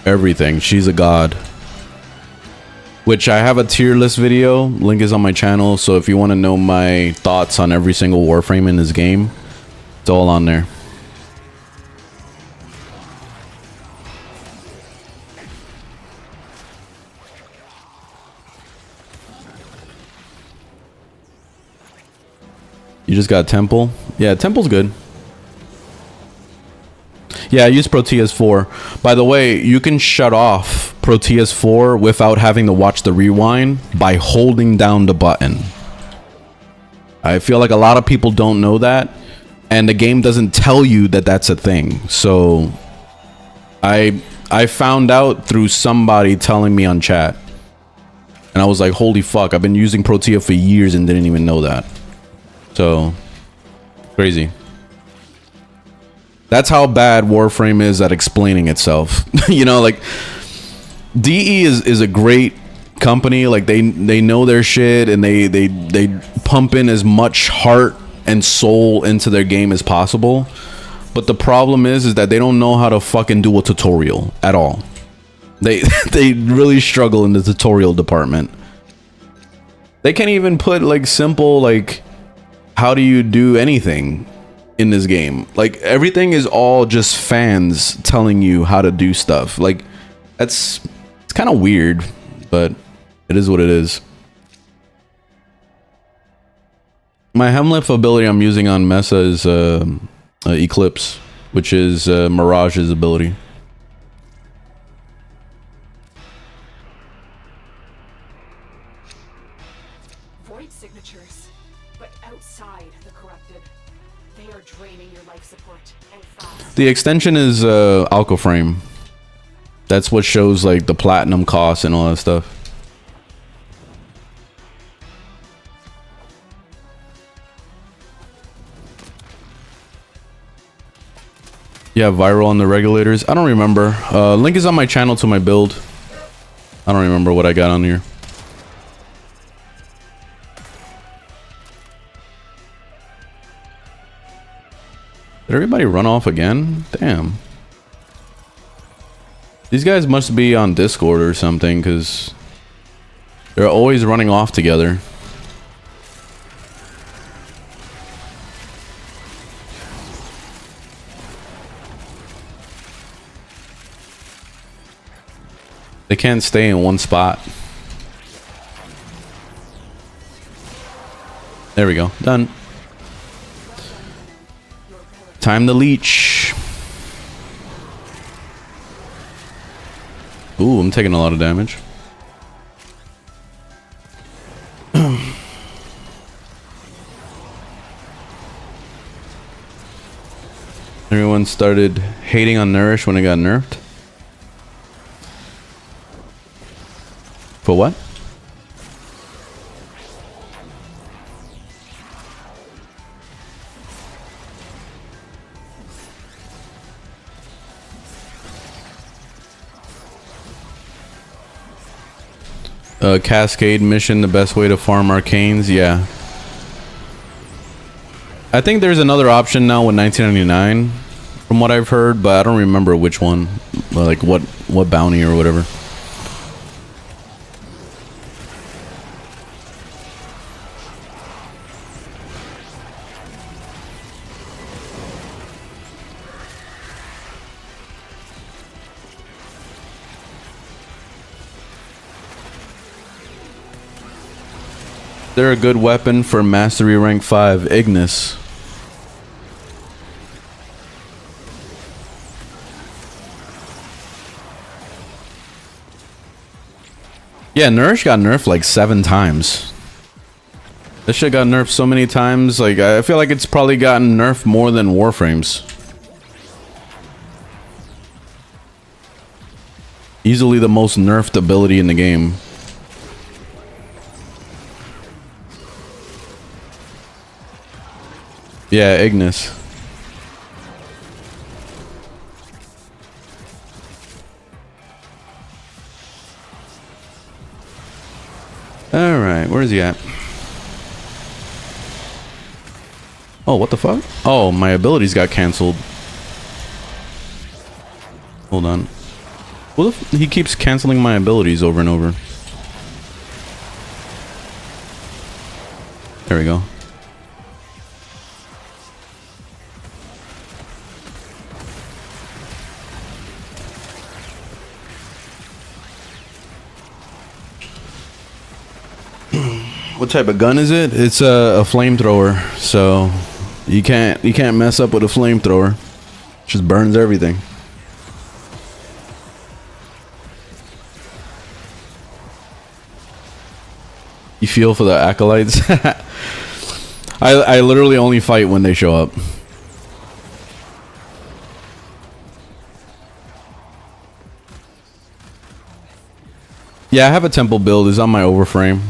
Everything. She's a god. Which I have a tier list video. Link is on my channel. So if you want to know my thoughts on every single Warframe in this game, it's all on there. You just got Temple. Yeah, Temple's good. Yeah, I use Proteus 4. By the way, you can shut off Proteus 4 without having to watch the rewind by holding down the button. I feel like a lot of people don't know that, and the game doesn't tell you that that's a thing. So I found out through somebody telling me on chat, and I was like, holy fuck, I've been using Protea for years and didn't even know that. So crazy. That's how bad Warframe is at explaining itself. You know, like DE is a great company. Like they know their shit, and they pump in as much heart and soul into their game as possible. But the problem is that they don't know how to fucking do a tutorial at all. They really struggle in the tutorial department. They can't even put like simple like how do you do anything in this game. Like everything is all just fans telling you how to do stuff. Like it's kind of weird, but it is what it is. My Hemlift ability I'm using on Mesa is Eclipse, which is Mirage's ability. Void signatures, but outside the corrupted. They are draining your life support and fast. The extension is Alcoframe. That's what shows like the platinum cost and all that stuff. Yeah, viral on the regulators. I don't remember. Link is on my channel to my build. I don't remember what I got on here. Did everybody run off again? Damn. These guys must be on Discord or something, because they're always running off together. They can't stay in one spot. There we go. Done. Time to leech. Ooh, I'm taking a lot of damage. Everyone started hating on Nourish when it got nerfed. For what? Cascade mission, the best way to farm arcanes. Yeah, I think there's another option now with 1999 from what I've heard, but I don't remember which one, like what bounty or whatever. They're a good weapon for mastery rank 5 Ignis. Yeah, Nourish got nerfed like 7 times. This shit got nerfed so many times, like I feel like it's probably gotten nerfed more than Warframes. Easily the most nerfed ability in the game. Yeah, Ignis. Alright, where is he at? Oh, what the fuck? Oh, my abilities got cancelled. Hold on. What if he keeps canceling my abilities over and over? There we go. What type of gun is it? It's a flamethrower, so you can't mess up with a flamethrower. Just burns everything. You feel for the acolytes? I literally only fight when they show up. Yeah, I have a temple build. It's on my overframe.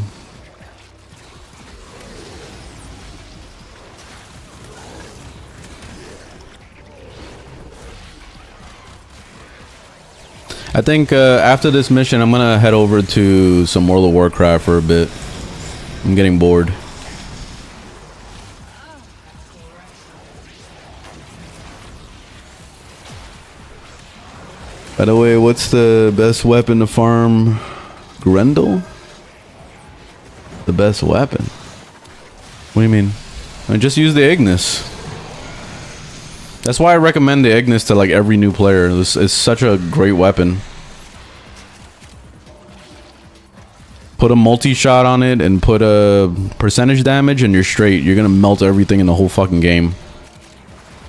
I think after this mission, I'm gonna head over to some World of Warcraft for a bit. I'm getting bored. By the way, what's the best weapon to farm? Grendel? The best weapon? What do you mean? I just use the Ignis. That's why I recommend the Ignis to like every new player. This is such a great weapon. Put a multi-shot on it and put a percentage damage and you're straight. You're gonna melt everything in the whole fucking game.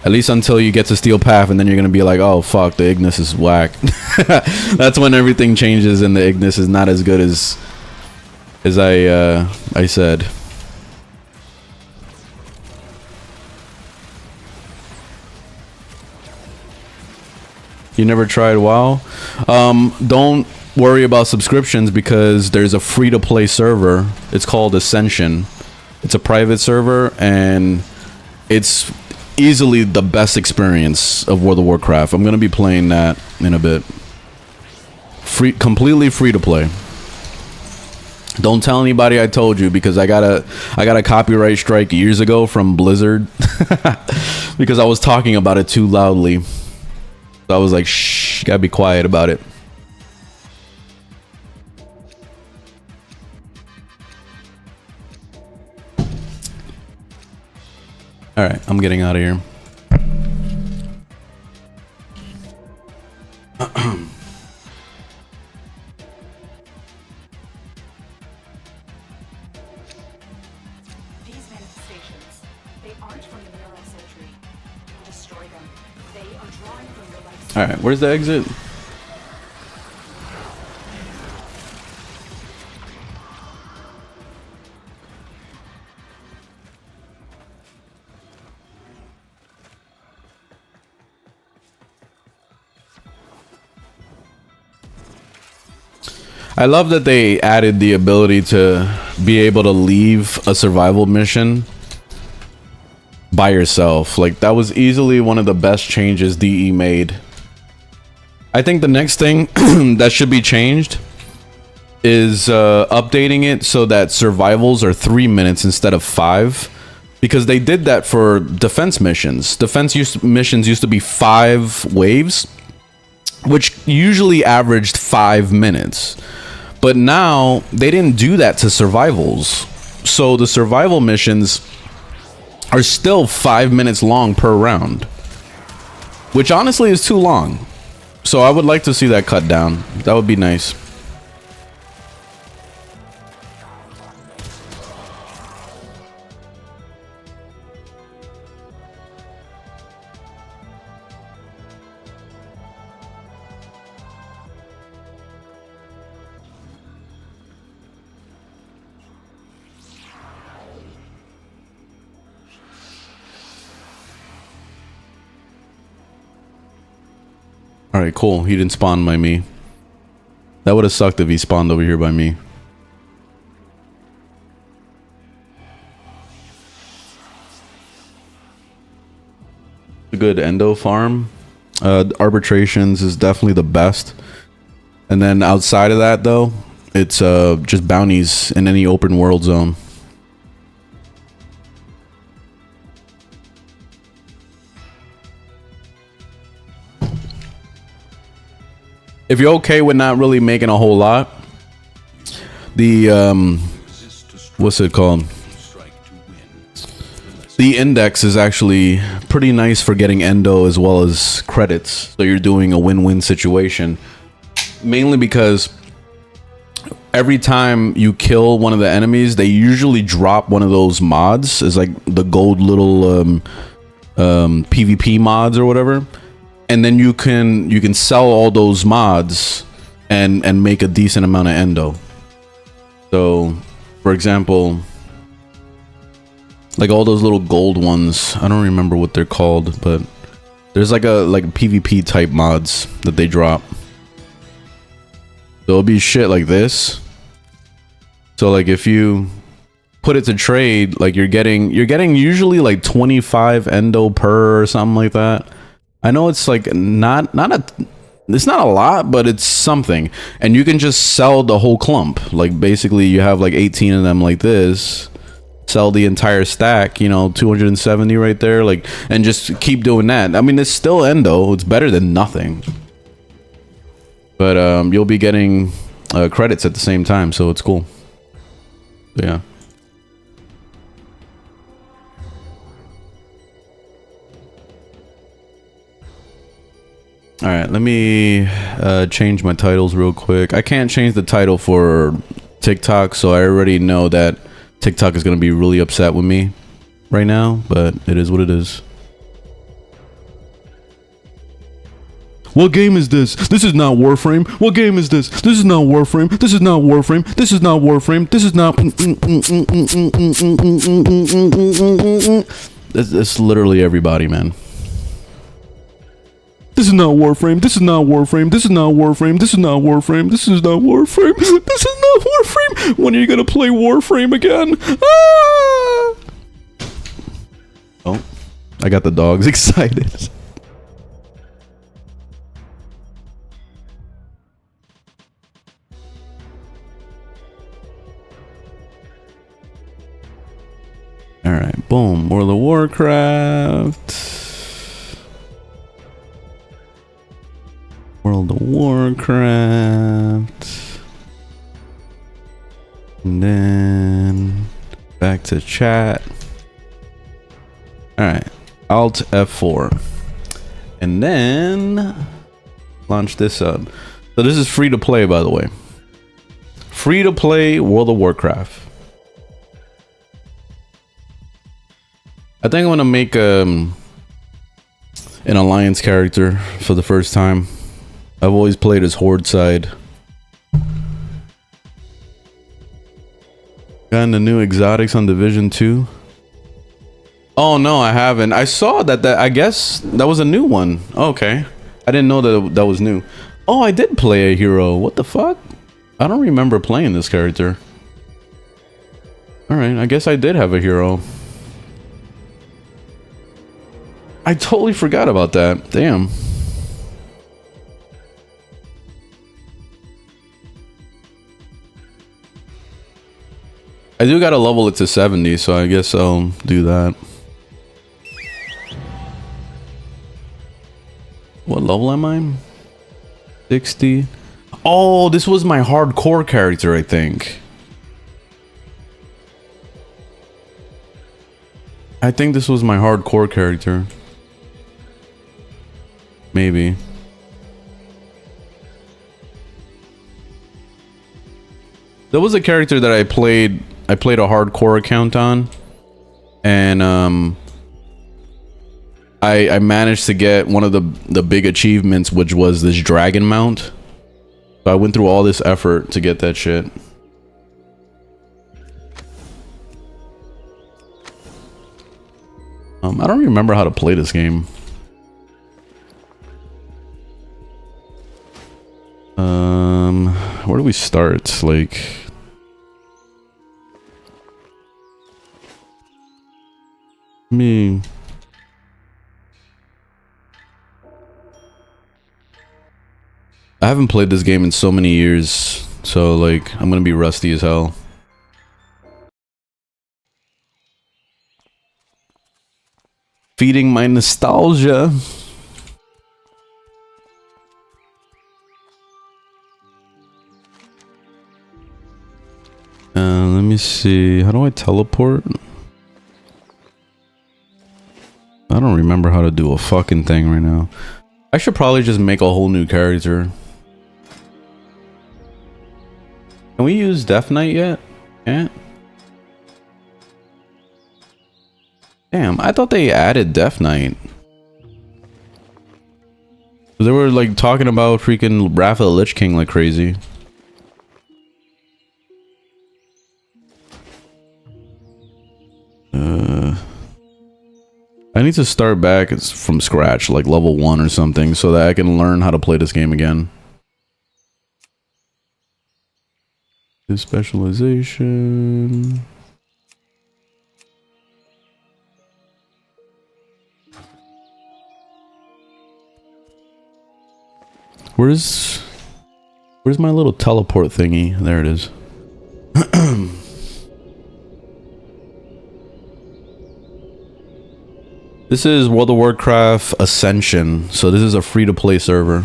At least until you get to Steel Path, and then you're gonna be like, oh fuck, the Ignis is whack. That's when everything changes and the Ignis is not as good as I said. You never tried WoW? Don't worry about subscriptions because there's a free-to-play server. It's called Ascension. It's a private server and it's easily the best experience of World of Warcraft. I'm gonna be playing that in a bit. Completely free to play. Don't tell anybody I told you because I got a copyright strike years ago from Blizzard because I was talking about it too loudly. So I was like, shh, gotta be quiet about it. All right, I'm getting out of here. These manifestations, they aren't from the neural surgery. Destroy them. They are drawing from your life. All right, where's the exit? I love that they added the ability to be able to leave a survival mission by yourself. Like, that was easily one of the best changes DE made. I think the next thing that should be changed is updating it so that survivals are 3 minutes instead of 5. Because they did that for defense missions. Missions used to be 5 waves, which usually averaged 5 minutes. But now they didn't do that to survivals. So the survival missions are still 5 minutes long per round, which honestly is too long. So I would like to see that cut down. That would be nice. Alright, cool. He didn't spawn by me. That would have sucked if he spawned over here by me. A good endo farm. Arbitrations is definitely the best. And then outside of that, though, it's just bounties in any open world zone. If you're okay with not really making a whole lot, the what's it called? The index is actually pretty nice for getting endo as well as credits. So you're doing a win-win situation. Mainly because every time you kill one of the enemies, they usually drop one of those mods. It's like the gold little PvP mods or whatever, and then you can sell all those mods and make a decent amount of endo. So, for example, like all those little gold ones, I don't remember what they're called, but there's like PvP type mods that they drop. So it'll be shit like this. So like if you put it to trade, like you're getting usually like 25 endo per or something like that. I know it's like not a lot, but it's something. And you can just sell the whole clump. Like basically you have like 18 of them like this. Sell the entire stack, you know, 270 right there, like, and just keep doing that. I mean, it's still endo. It's better than nothing. But you'll be getting credits at the same time, so it's cool. But yeah. All right, let me change my titles real quick. I can't change the title for TikTok, so I already know that TikTok is going to be really upset with me right now, but it is what it is. What game is this? This is not Warframe. What game is this? This is not Warframe. This is not Warframe. This is not Warframe. This is not... That's literally everybody, man. This is not Warframe. This is not Warframe. This is not Warframe. This is not Warframe. This is not Warframe. This is not Warframe. When are you gonna play Warframe again? Ah! Oh, I got the dogs excited. All right, boom. World of Warcraft. World of Warcraft. And then back to chat. All right, Alt F4. And then launch this up. So this is free to play, by the way. Free to play World of Warcraft. I think I'm gonna make an alliance character for the first time. I've always played as Horde side. Gotten the new exotics on Division 2. Oh no, I haven't. I saw that I guess that was a new one. Oh, okay. I didn't know that was new. Oh, I did play a hero. What the fuck? I don't remember playing this character. Alright, I guess I did have a hero. I totally forgot about that. Damn. I do gotta level it to 70, so I guess I'll do that. What level am I? 60. Oh, this was my hardcore character, I think. I think this was my hardcore character. Maybe. There was a character that I played a hardcore account on, and I managed to get one of the big achievements, which was this dragon mount. So I went through all this effort to get that shit. I don't remember how to play this game. Where do we start? Like, me. I haven't played this game in so many years, so like I'm gonna be rusty as hell. Feeding my nostalgia. Let me see. How do I teleport? I don't remember how to do a fucking thing right now. I should probably just make a whole new character. Can we use Death Knight yet? Can't. Damn, I thought they added Death Knight. They were like talking about freaking Wrath of the Lich King like crazy. I need to start back from scratch, like level 1 or something, so that I can learn how to play this game again. This specialization. Where's my little teleport thingy? There it is. This is World of Warcraft Ascension, so this is a free-to-play server.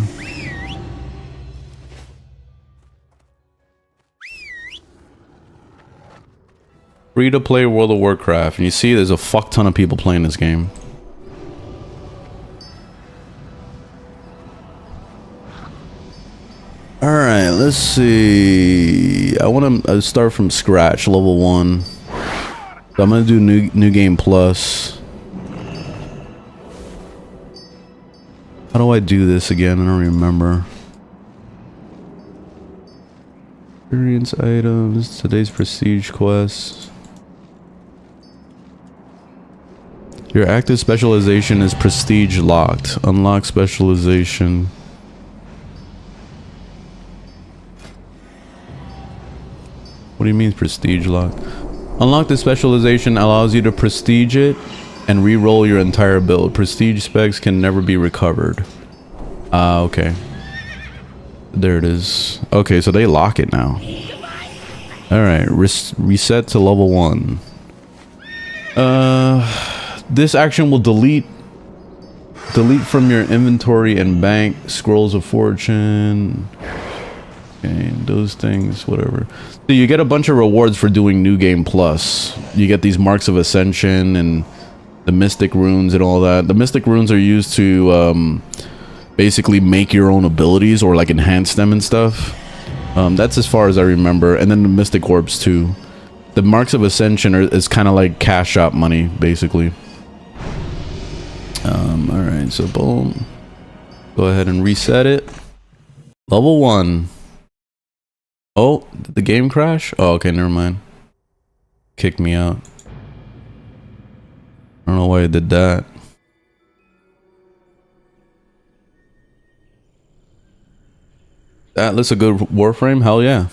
Free-to-play World of Warcraft, and you see there's a fuck ton of people playing this game. Alright, let's see. I want to start from scratch, level 1. So I'm going to do new game plus. How do I do this again? I don't remember. Experience items, today's prestige quest. Your active specialization is prestige locked. Unlock specialization. What do you mean prestige locked? Unlock the specialization allows you to prestige it and re-roll your entire build. Prestige specs can never be recovered. Okay. There it is. Okay, so they lock it now. Alright, reset to level 1. This action will delete from your inventory and bank scrolls of fortune. Okay, those things, whatever. So you get a bunch of rewards for doing New Game Plus. You get these marks of ascension and the mystic runes and all that. The mystic runes are used to basically make your own abilities or like enhance them and stuff. That's as far as I remember. And then the mystic orbs too. The marks of ascension is kind of like cash shop money, basically. All right, so boom. Go ahead and reset it. Level 1. Oh, did the game crash? Oh, okay, never mind. Kicked me out. I don't know why it did that. That looks a good Warframe? Hell yeah.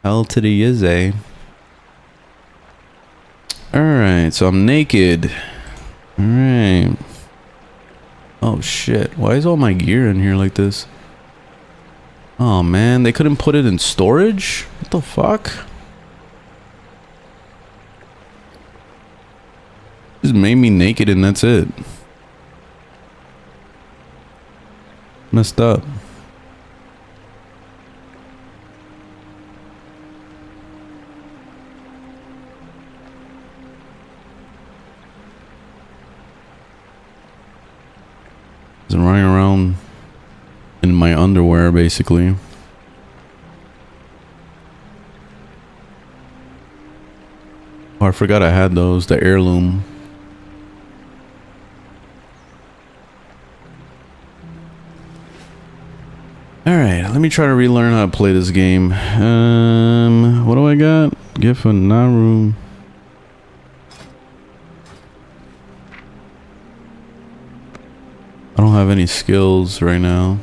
Hell to the yizzy. Alright, so I'm naked. Alright. Oh shit, why is all my gear in here like this? Oh man, they couldn't put it in storage? What the fuck? Just made me naked and that's it. Messed up. Just running around in my underwear, basically. Oh, I forgot I had those, the heirloom. Alright, let me try to relearn how to play this game. What do I got? Gift for Naru. I don't have any skills right now.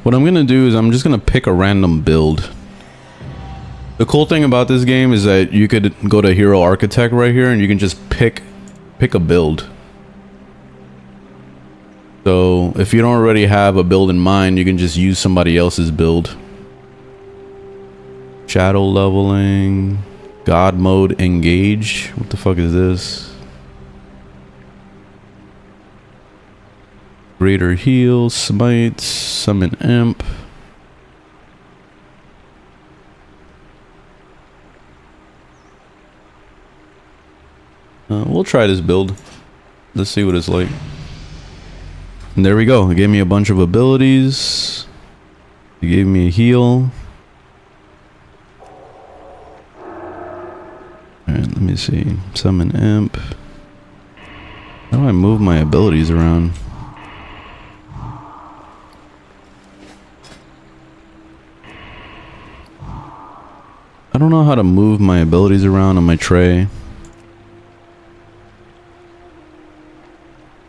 What I'm gonna do is I'm just gonna pick a random build. The cool thing about this game is that you could go to Hero Architect right here and you can just pick a build. So if you don't already have a build in mind, you can just use somebody else's build. Shadow leveling. God mode engage. What the fuck is this? Greater heal, smite, summon imp. We'll try this build. Let's see what it's like. And there we go. It gave me a bunch of abilities. It gave me a heal. Alright, let me see. Summon imp. How do I move my abilities around? I don't know how to move my abilities around on my tray.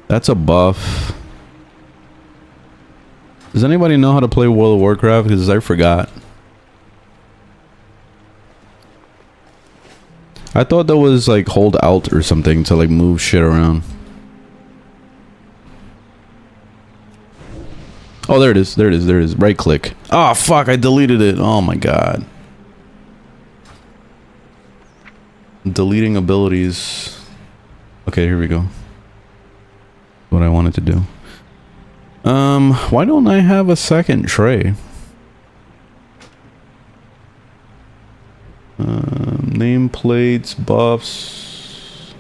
That's a buff. Does anybody know how to play World of Warcraft? Because I forgot. I thought that was like hold alt or something to like move shit around. Oh, there it is. There it is. There it is. Right click. Oh, fuck. I deleted it. Oh, my God. Deleting abilities. Okay, here we go. What I wanted to do. Why don't I have a second tray? Nameplates, buffs.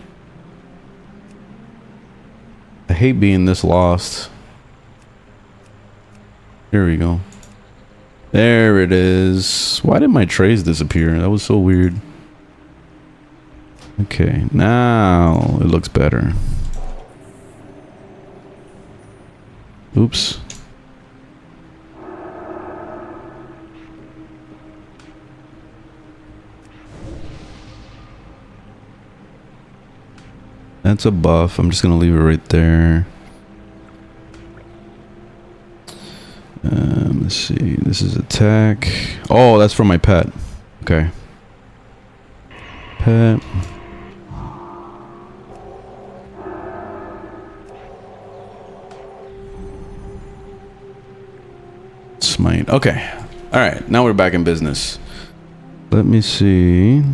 I hate being this lost. Here we go. There it is. Why did my trays disappear? That was so weird. Okay, now it looks better. Oops. That's a buff. I'm just gonna leave it right there. Let's see. This is attack. Oh, that's for my pet. Okay. Pet. Smite. Okay. All right. Now we're back in business. Let me see.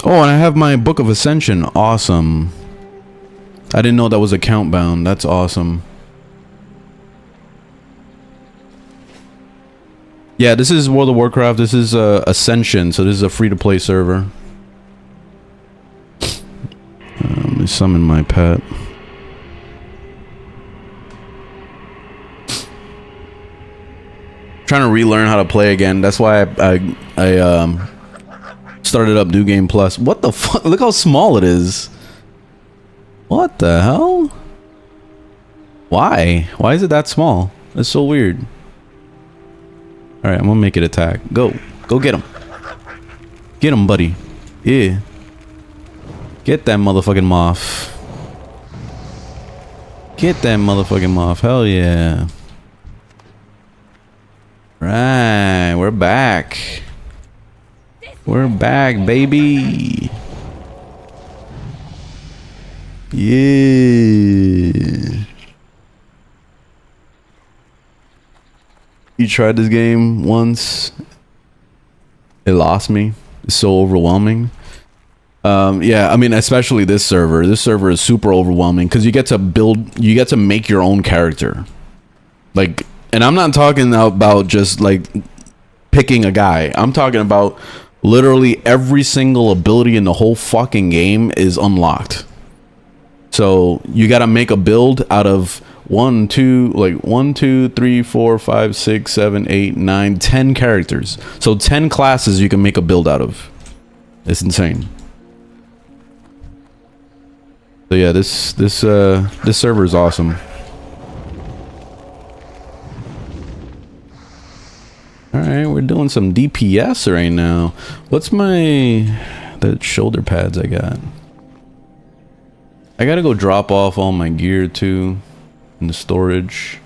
Oh, and I have my Book of Ascension. Awesome. I didn't know that was account bound. That's awesome. Yeah, this is World of Warcraft. This is Ascension, so this is a free-to-play server. Let me summon my pet. Trying to relearn how to play again. That's why I started up New Game Plus. What the fuck? Look how small it is. What the hell? Why? Why is it that small? That's so weird. Alright, I'm gonna make it attack. Go. Go get him. Get him, buddy. Yeah. Get that motherfucking moth. Get that motherfucking moth. Hell yeah. Right. We're back. We're back, baby. Yeah. You tried this game once. It lost me. It's so overwhelming. Yeah, I mean, especially this server. This server is super overwhelming because you get to build, you get to make your own character. Like, and I'm not talking about just like picking a guy. I'm talking about literally every single ability in the whole fucking game is unlocked. So you got to make a build out of 1, 2, 3, 4, 5, 6, 7, 8, 9, 10 characters. So 10 classes you can make a build out of. It's insane. So yeah, this server is awesome. All right, we're doing some DPS right now. What's the shoulder pads I got? I gotta go drop off all my gear too in the storage.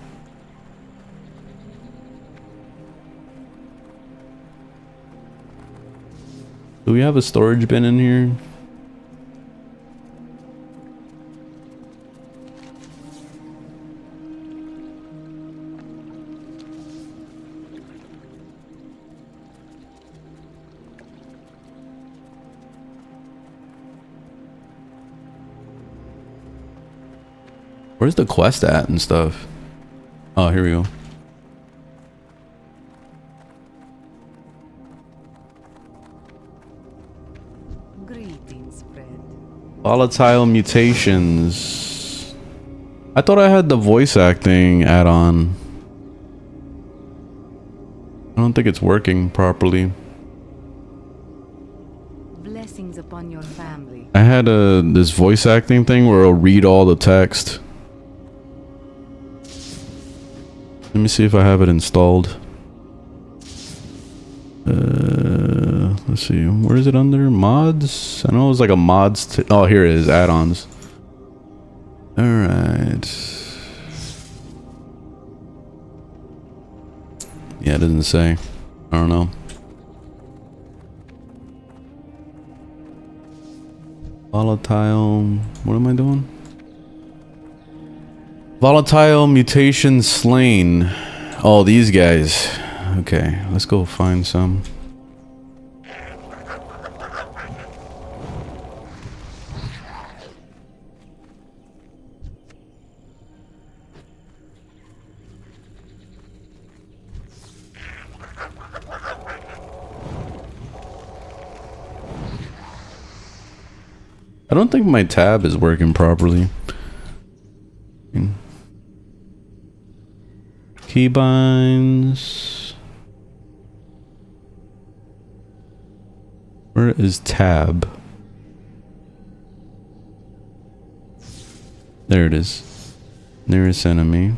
Do we have a storage bin in here? Where's the quest at and stuff? Oh, here we go. Greetings, Fred. Volatile mutations. I thought I had the voice acting add-on. I don't think it's working properly. Blessings upon your family. I had this voice acting thing where it'll read all the text. Let me see if I have it installed. Let's see. Where is it under? Mods? I know it was like a mods. Oh, here it is. Add-ons. Alright. Yeah, it doesn't say. I don't know. Volatile. What am I doing? Volatile mutation slain. Oh, these guys. Okay, let's go find some. I don't think my tab is working properly. Keybinds. Where is tab? There it is. Nearest enemy.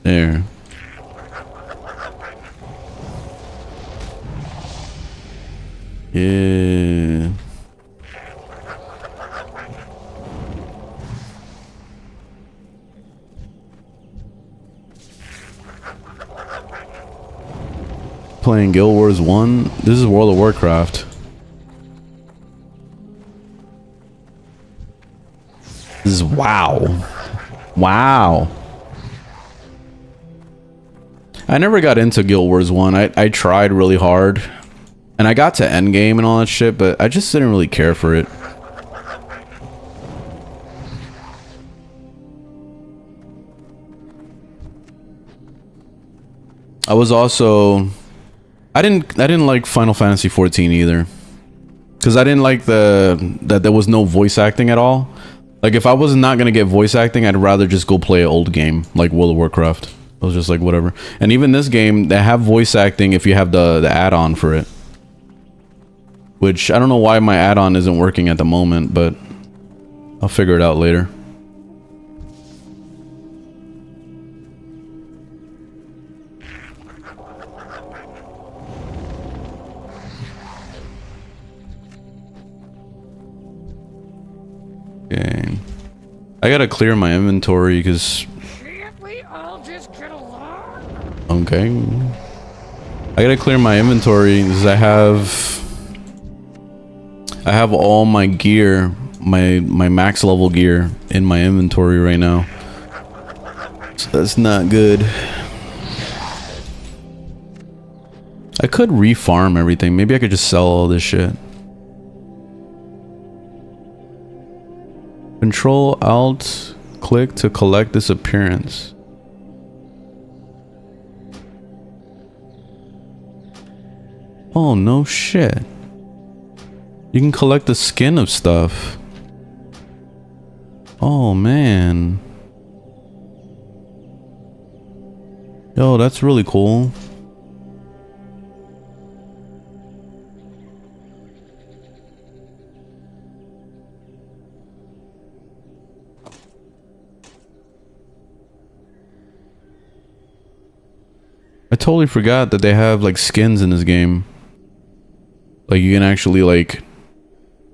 There. Yeah. Playing Guild Wars 1. This is World of Warcraft. This is wow. Wow. I never got into Guild Wars 1. I tried really hard. And I got to endgame and all that shit, but I just didn't really care for it. I was also... I didn't like Final Fantasy 14 either. Because I didn't like that there was no voice acting at all. Like, if I was not going to get voice acting, I'd rather just go play an old game, like World of Warcraft. I was just like, whatever. And even this game, they have voice acting if you have the add-on for it. Which, I don't know why my add-on isn't working at the moment, but I'll figure it out later. Okay. I gotta clear my inventory because... Can't we all just get along? Okay. I gotta clear my inventory because I have all my gear, my max level gear in my inventory right now. So that's not good. I could refarm everything. Maybe I could just sell all this shit. Control Alt click to collect this appearance. Oh no shit. You can collect the skin of stuff. Oh man. Yo, that's really cool. I totally forgot that they have like skins in this game. Like you can actually like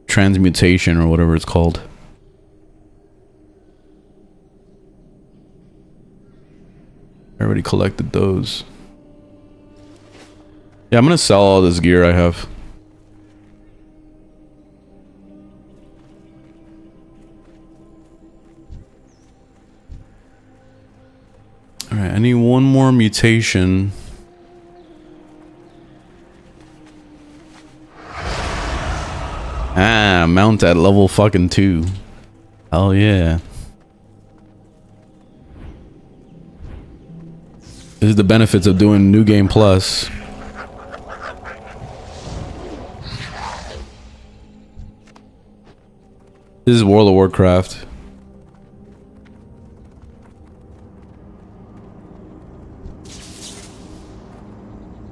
transmutation or whatever it's called. I already collected those. Yeah, I'm gonna sell all this gear I have. Alright, I need one more mutation. Ah, mount at level fucking 2. Hell yeah. This is the benefits of doing New Game Plus. This is World of Warcraft.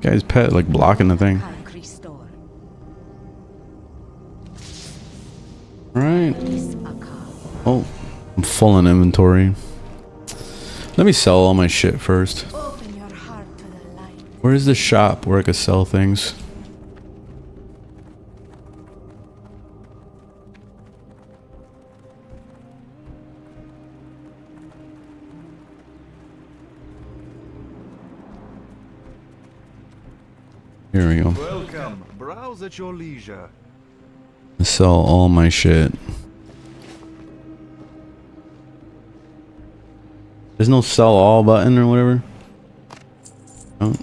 Guy's pet like blocking the thing. Alright. Oh, I'm full in inventory. Let me sell all my shit first. Where's the shop where I could sell things? Here we go. Welcome. Browse at your leisure. Sell all my shit. There's no sell all button or whatever. Oh.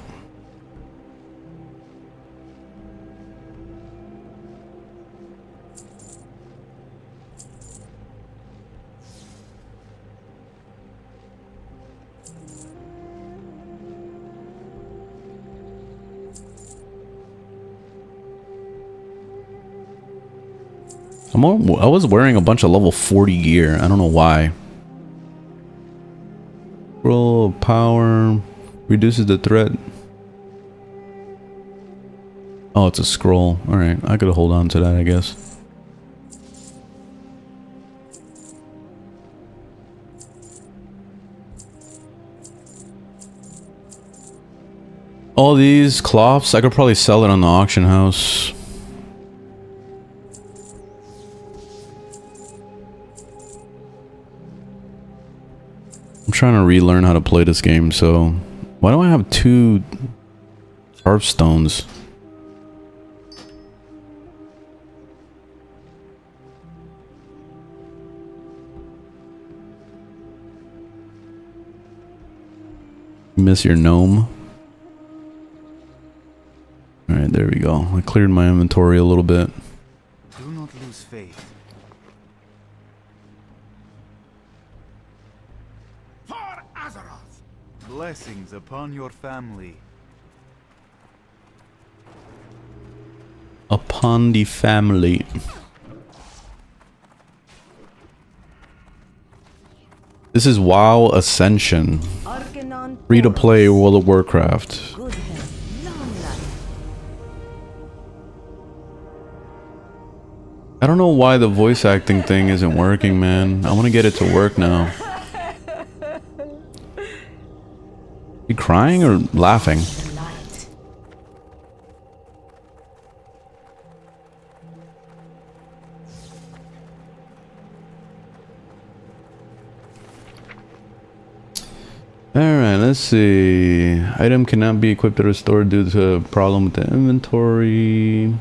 I was wearing a bunch of level 40 gear. I don't know why. Roll of power reduces the threat. Oh, it's a scroll. Alright, I could hold on to that, I guess. All these cloths, I could probably sell it on the auction house. I'm trying to relearn how to play this game, so why do I have 2 hearthstones? Miss your gnome. Alright, there we go. I cleared my inventory a little bit. Do not lose faith. Blessings upon your family. Upon the family. This is WoW Ascension. Free to play World of Warcraft. I don't know why the voice acting thing isn't working, man. I want to get it to work now. You crying or laughing? Alright, let's see. Item cannot be equipped or restored due to a problem with the inventory.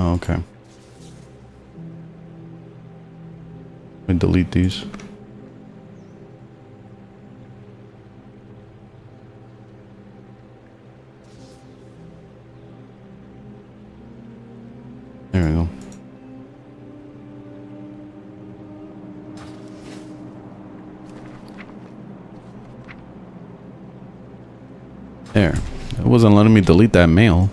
Oh, okay. Let me delete these. There we go. There. It wasn't letting me delete that mail.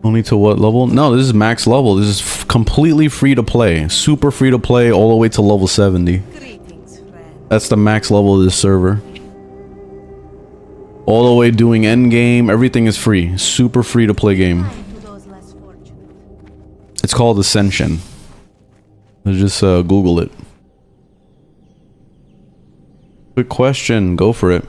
Only to what level? No, this is max level. This is completely free to play. Super free to play all the way to level 70. That's the max level of this server. All the way doing end game. Everything is free. Super free to play game. It's called Ascension. Just Google it. Quick question. Go for it.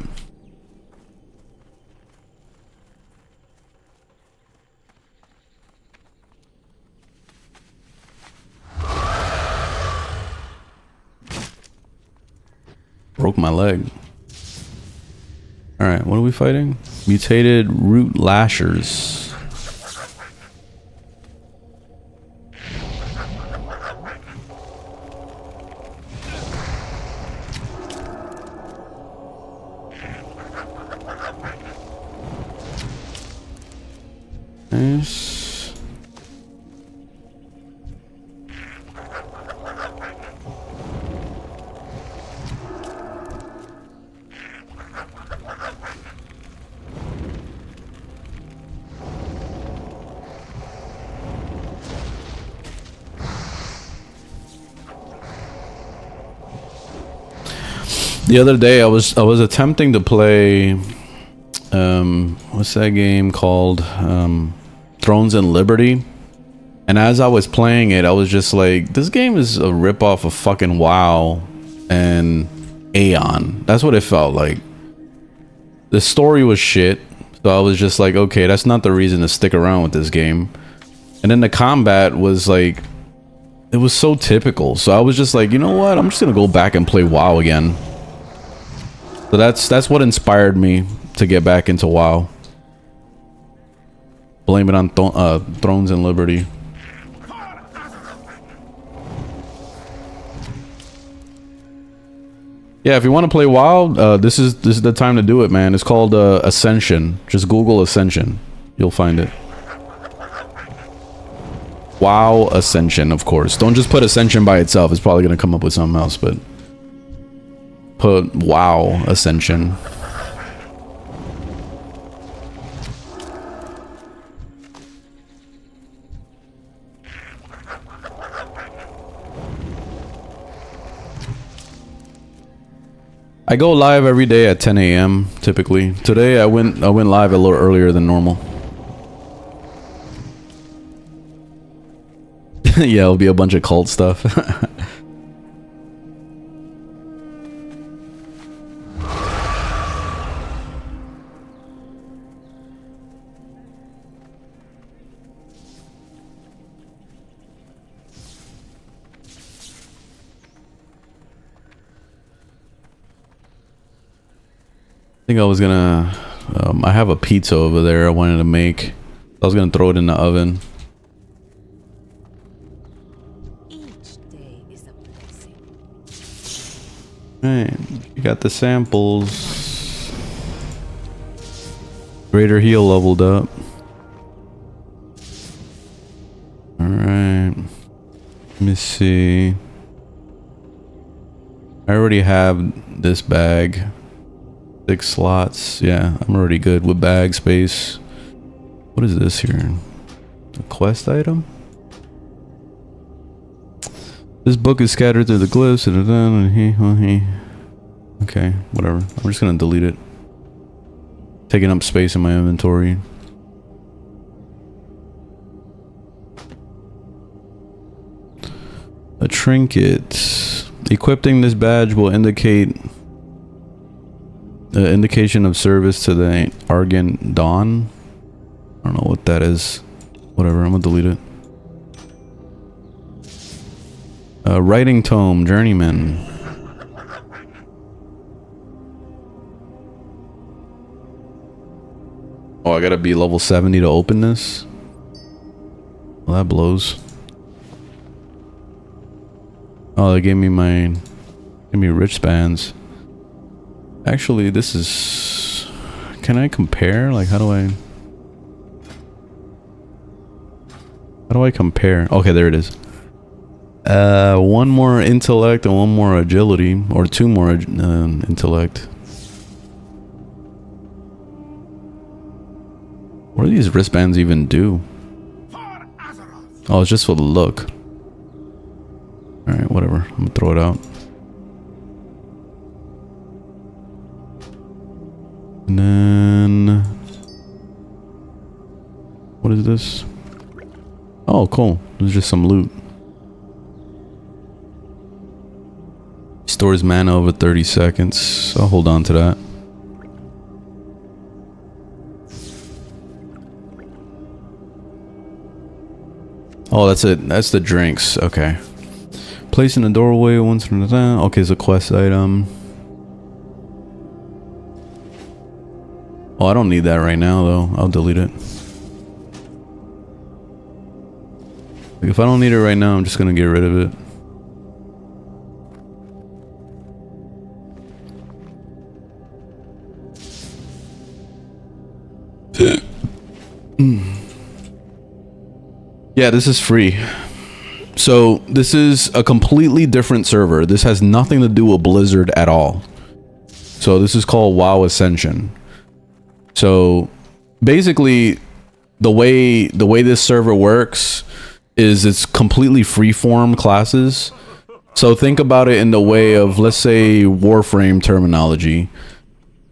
Broke my leg. Alright, what are we fighting? Mutated root lashers. Nice. The other day I was attempting to play what's that game called? Thrones and Liberty. And as I was playing it, I was just like, this game is a ripoff of fucking WoW and Aeon. That's what it felt like. The story was shit. So I was just like, okay, that's not the reason to stick around with this game. And then the combat was like, it was so typical. So I was just like, you know what? I'm just gonna go back and play WoW again. So that's what inspired me to get back into WoW. Blame it on Thrones and Liberty. Yeah, if you want to play WoW, this is the time to do it, man. It's called Ascension. Just Google Ascension. You'll find it. WoW Ascension, of course. Don't just put Ascension by itself. It's probably going to come up with something else, but put WoW Ascension. I go live every day at 10 a.m. typically. Today I went live a little earlier than normal. Yeah, it'll be a bunch of cult stuff. I think I was gonna I have a pizza over there I wanted to make. I was gonna throw it in the oven. Each day is a blessing. Right, you got the samples. Greater heal leveled up. Alright. Let me see. I already have this bag. 6 slots. Yeah, I'm already good with bag space. What is this here? A quest item? This book is scattered through the glyphs. Okay, whatever. I'm just gonna delete it. Taking up space in my inventory. A trinket. Equipping this badge will indicate indication of service to the Argent Dawn. I don't know what that is. Whatever, I'm gonna delete it. Writing tome, Journeyman. Oh, I gotta be level 70 to open this? Well, that blows. Oh, they gave me wristbands. Actually, this is... Can I compare? Like, how do I compare? Okay, there it is. One more intellect and one more agility. Or 2 more intellect. What do these wristbands even do? Oh, it's just for the look. Alright, whatever. I'm gonna throw it out. And then... What is this? Oh, cool. There's just some loot. Stores mana over 30 seconds. I'll hold on to that. Oh, that's it. That's the drinks. Okay. Place in the doorway once in a time. Okay, it's a quest item. Oh, I don't need that right now though. I'll delete it. Like, if I don't need it right now, I'm just gonna get rid of it. Yeah, this is free. So this is a completely different server. This has nothing to do with Blizzard at all. So this is called WoW Ascension. So basically the way this server works is it's completely freeform classes. So think about it in the way of, let's say, Warframe terminology.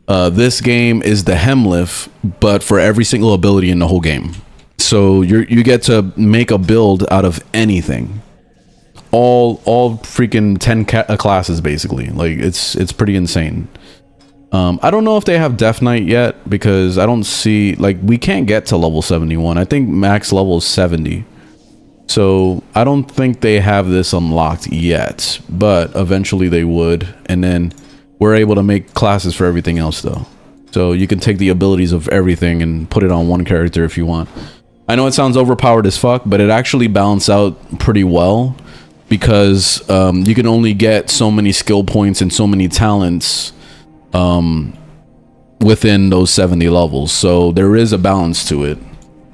This game is the Hemlift, but for every single ability in the whole game. So you get to make a build out of anything. All freaking 10 classes basically. Like it's pretty insane. I don't know if they have Death Knight yet, because I don't see, like, we can't get to level 71. I think max level is 70. So I don't think they have this unlocked yet, but eventually they would. And then we're able to make classes for everything else though. So you can take the abilities of everything and put it on one character if you want. I know it sounds overpowered as fuck, but it actually balances out pretty well, because you can only get so many skill points and so many talents within those 70 levels. So there is a balance to it,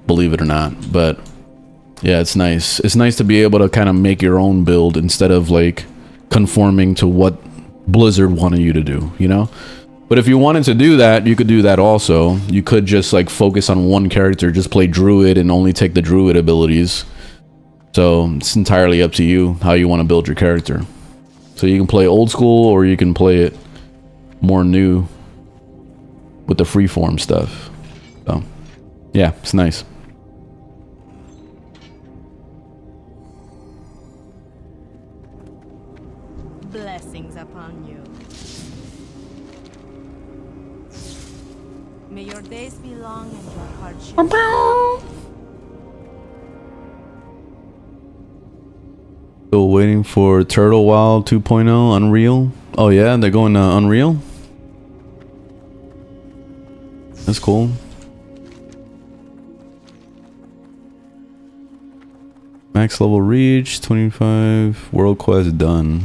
believe it or not. But yeah, it's nice. It's nice to be able to kind of make your own build instead of like conforming to what Blizzard wanted you to do, you know? But if you wanted to do that, you could do that also. You could just like focus on one character, just play Druid and only take the Druid abilities. So it's entirely up to you how you want to build your character. So you can play old school or you can play it more new with the freeform stuff. So yeah, it's nice. Blessings upon you. May your days be long and your hardships. Still waiting for Turtle Wild 2.0 Unreal. Oh yeah, they're going to Unreal. That's cool. Max level reach 25. World quest done.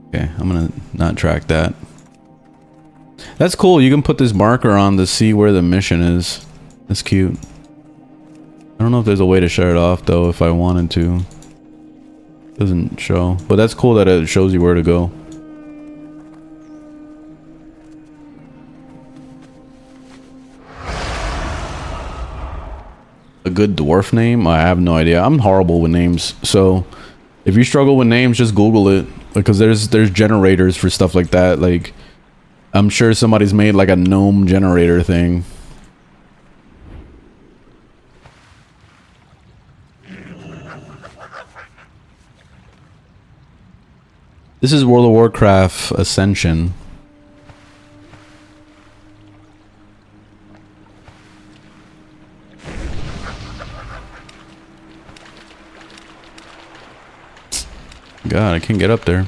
Okay, I'm gonna not track that. That's cool. You can put this marker on to see where the mission is. That's cute. I don't know if there's a way to shut it off though if I wanted to. Doesn't show. But that's cool that it shows you where to go. A good dwarf name? I have no idea. I'm horrible with names. So if you struggle with names, just Google it. Because there's generators for stuff like that. Like, I'm sure somebody's made like a gnome generator thing. This is World of Warcraft Ascension. God, I can't get up there.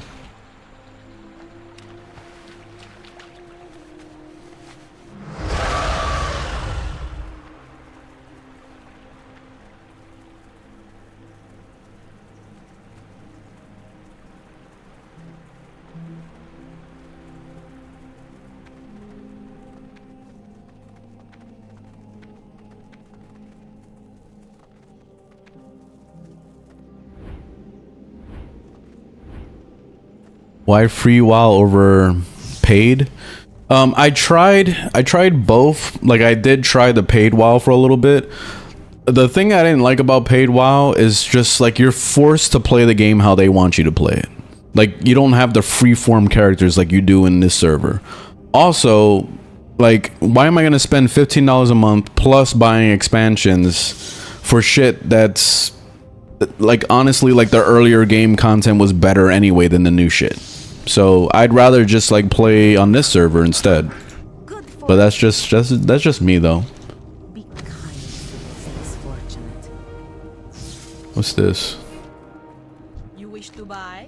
Why free WoW over paid? I tried both. Like, I did try the paid WoW for a little bit. The thing I didn't like about paid WoW is just like you're forced to play the game how they want you to play it. Like, you don't have the freeform characters like you do in this server. Also, like, why am I gonna spend $15 a month plus buying expansions for shit that's like, honestly, like the earlier game content was better anyway than the new shit. So I'd rather just like play on this server instead. But that's just me though. Be kind to the less fortunate. What's this? You wish to buy?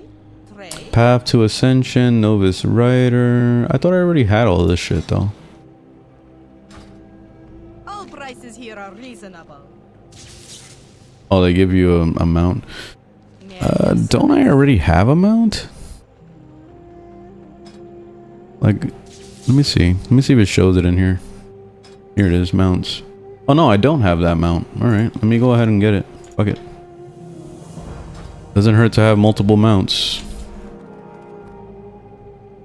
trade? Path to Ascension, Novice Rider. I thought I already had all this shit though. All prices here are reasonable. Oh, they give you a mount. Yes. Don't I already have a mount? Like, let me see. Let me see if it shows it in here. Here it is, mounts. Oh no, I don't have that mount. Alright, let me go ahead and get it. Fuck it. Doesn't hurt to have multiple mounts.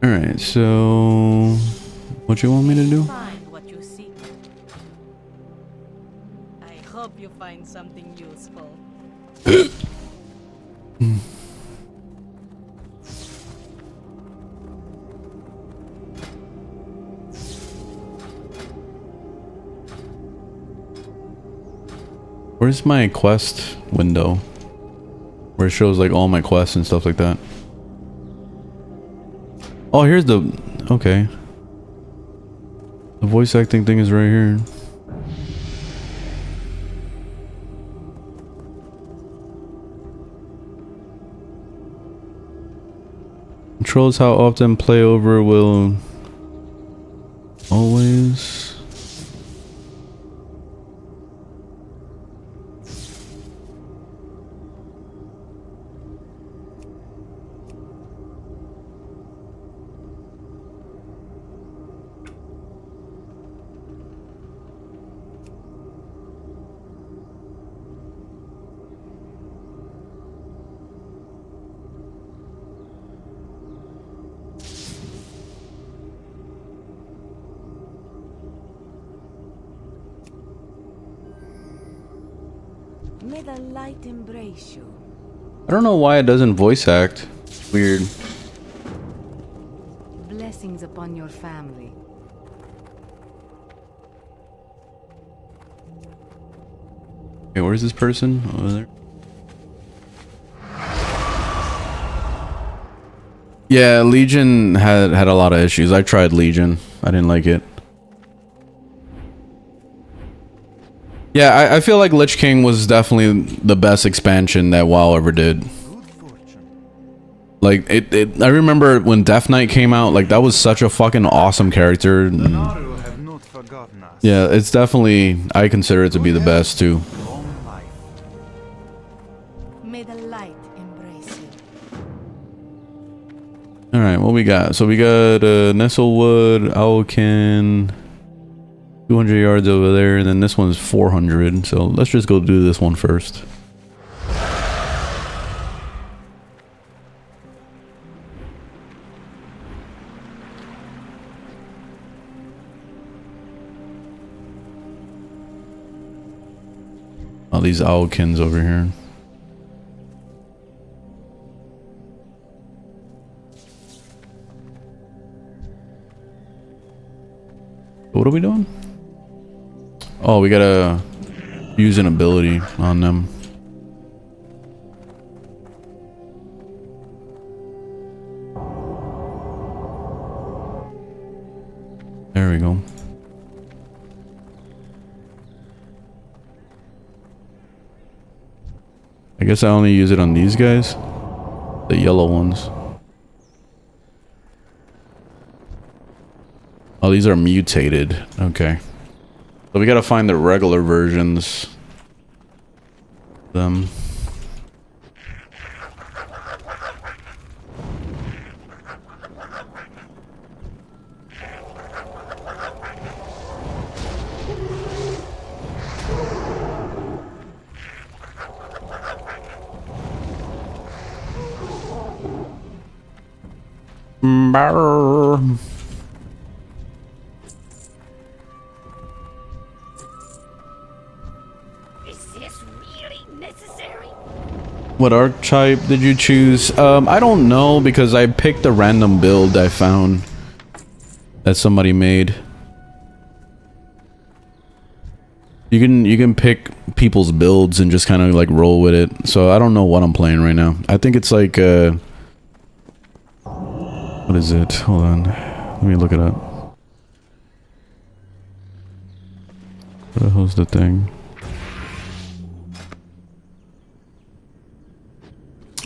Alright, so... what you want me to do? Find what you seek. I hope you find something useful. Where's my quest window? Where it shows like all my quests and stuff like that. Oh, here's the... okay. The voice acting thing is right here. Controls how often play over will... always... May the light embrace you. I don't know why it doesn't voice act. Weird. Blessings upon your family. Okay, where's this person? Over there. Yeah, Legion had a lot of issues. I tried Legion. I didn't like it. Yeah, I feel like Lich King was definitely the best expansion that WoW ever did. Good fortune. Like, I remember when Death Knight came out, like, that was such a fucking awesome character. The Naru have not forgotten us. Yeah, it's definitely, I consider it to be the best, too. Long life. May the light embrace you. Alright, what we got? So we got Nestlewood, Owlkin, 200 yards over there, and then this one's 400. So let's just go do this one first. Oh, these Owlkins over here. What are we doing? Oh, we gotta use an ability on them. There we go. I guess I only use it on these guys. The yellow ones. Oh, these are mutated. Okay. So we gotta find the regular versions. Them. Brrr. What archetype did you choose? I don't know because I picked a random build I found that somebody made. You can pick people's builds and just kind of like roll with it. So I don't know what I'm playing right now. I think it's like what is it? Hold on. Let me look it up. What the hell's the thing?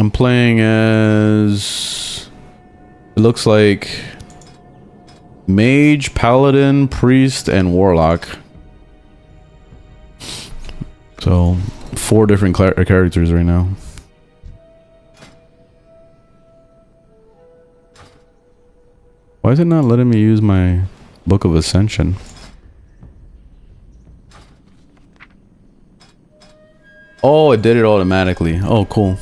I'm playing as, it looks like Mage, Paladin, Priest, and Warlock. So 4 different characters right now. Why is it not letting me use my Book of Ascension? Oh, it did it automatically. Oh, cool.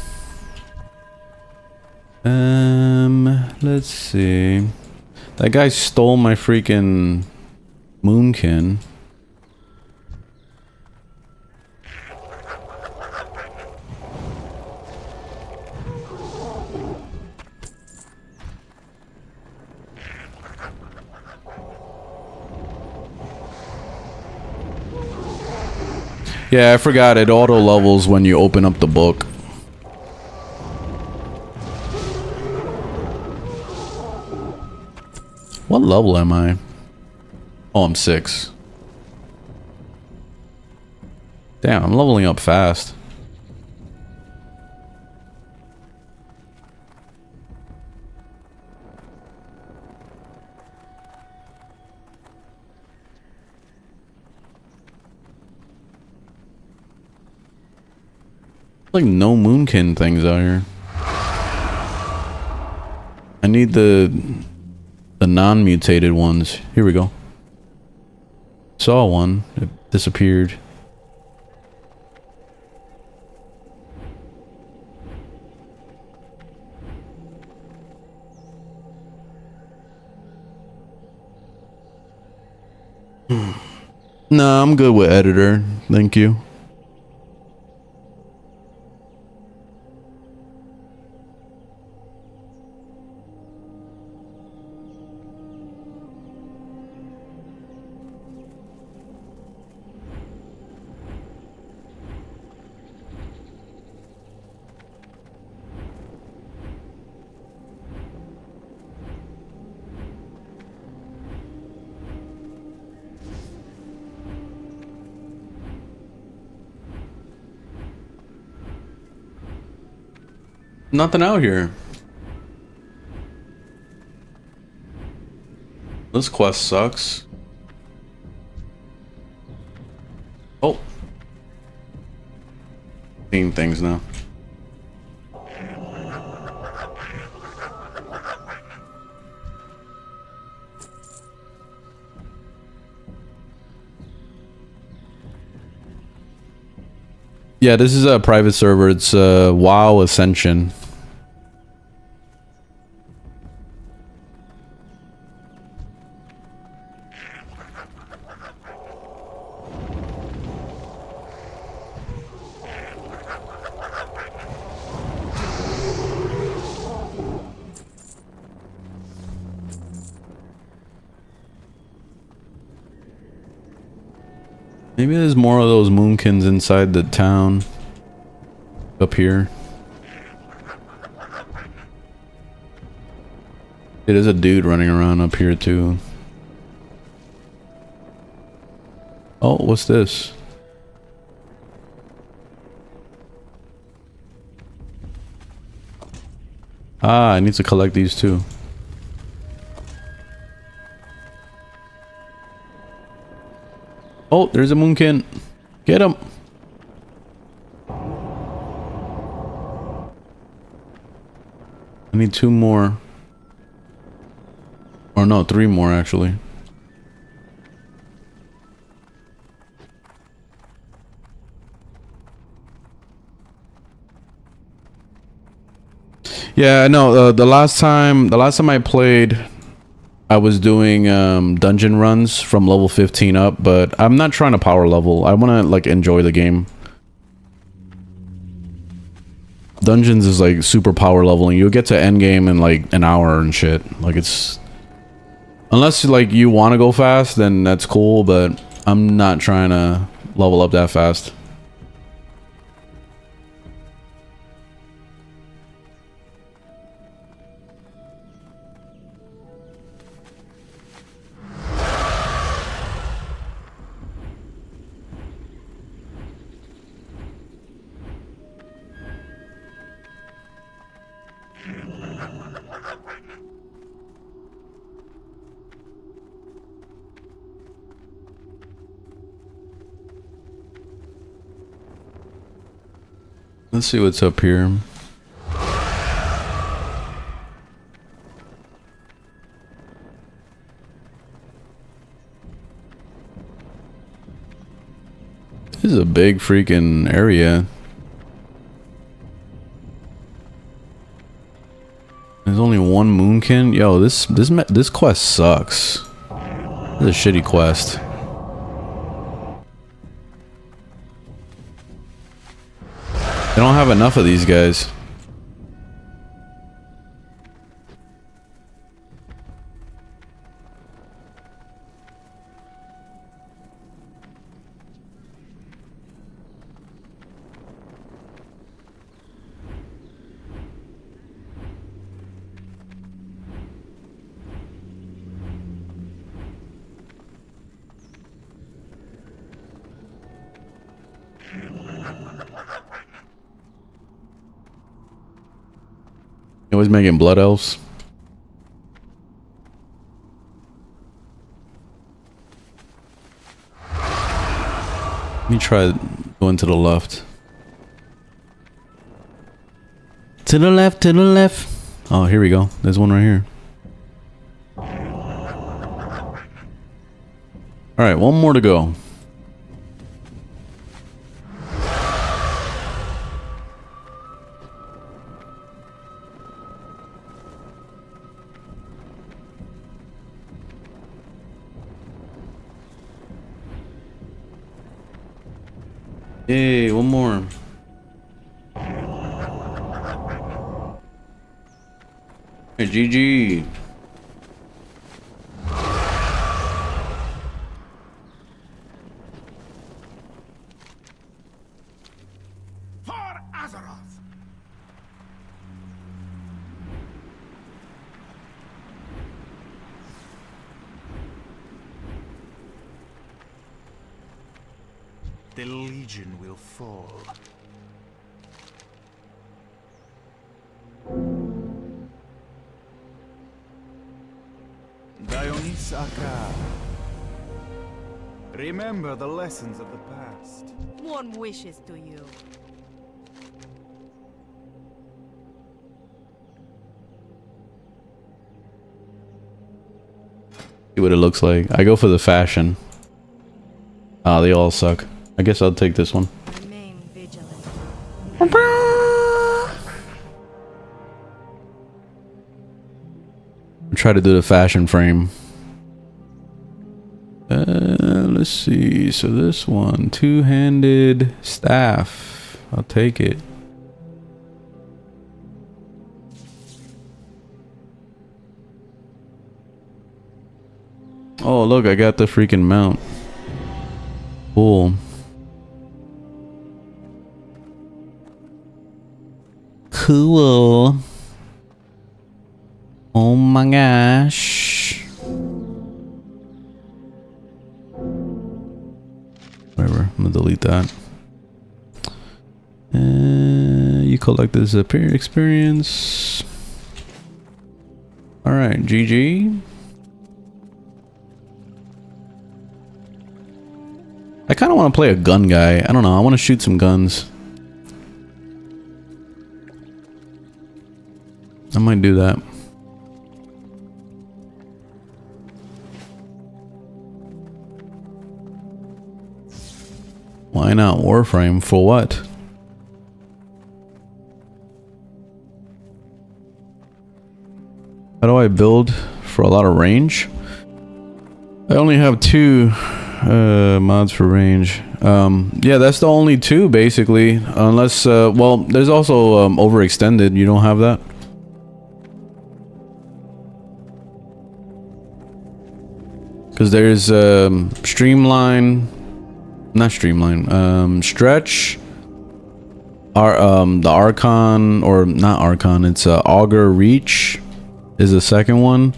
Let's see. That guy stole my freaking Moonkin. Yeah, I forgot it auto levels when you open up the book. What level am I? Oh, I'm 6. Damn, I'm leveling up fast. Like no Moonkin things out here. I need the non-mutated ones. Here we go. Saw one. It disappeared. Nah, I'm good with editor. Thank you. Nothing out here. This quest sucks. Oh. Seeing things now. Yeah, this is a private server. It's WoW Ascension. Maybe there's more of those Moonkins inside the town. Up here. There's a dude running around up here too. Oh, what's this? Ah, I need to collect these too. Oh, there's a Moonkin. Get him. I need 2 more. Or no, 3 more actually. Yeah, no, the last time I played, I was doing dungeon runs from level 15 up, but I'm not trying to power level. I want to like enjoy the game. Dungeons is like super power leveling. You'll get to end game in like an hour and shit. Like it's, unless like you want to go fast, then that's cool, but I'm not trying to level up that fast. Let's see what's up here. This is a big freaking area. There's only one moonkin. Yo, this quest sucks. This is a shitty quest. They don't have enough of these guys. Always making blood elves. Let me try going to the left. To the left, to the left. Oh, here we go. There's one right here. Alright, one more to go. Hey, one more. Hey, GG. For Azeroth! The Legion will fall. Dionys Akar. Remember the lessons of the past. One wishes to you. See what it looks like. I go for the fashion. Ah, they all suck. I guess I'll take this one. Remain vigilant. Try to do the fashion frame. Let's see. So this one, two-handed staff. I'll take it. Oh, look, I got the freaking mount. Cool. Cool. Oh my gosh. Whatever, I'm gonna delete that. You collect this experience. Alright, GG. I kind of want to play a gun guy. I don't know, I want to shoot some guns. I might do that. Why not Warframe? For what? How do I build for a lot of range? I only have two mods for range. Yeah, that's the only two basically. Unless, well, there's also overextended. You don't have that? Because there's streamline, not streamline, stretch, the Archon, or not Archon, it's Augur Reach is the second one,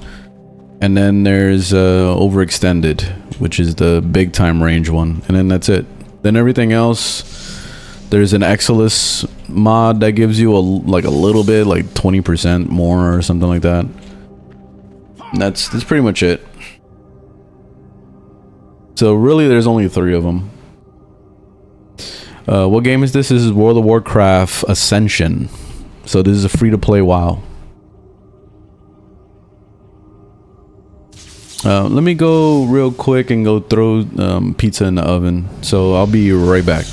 and then there's overextended, which is the big time range one, and then that's it. Then everything else, There's an Exilus mod that gives you like a little bit, like 20% more or something like that. And that's pretty much it. So really, there's only 3 of them. What game is this? This is World of Warcraft Ascension. So this is a free-to-play WoW. Let me go real quick and go throw pizza in the oven. So I'll be right back.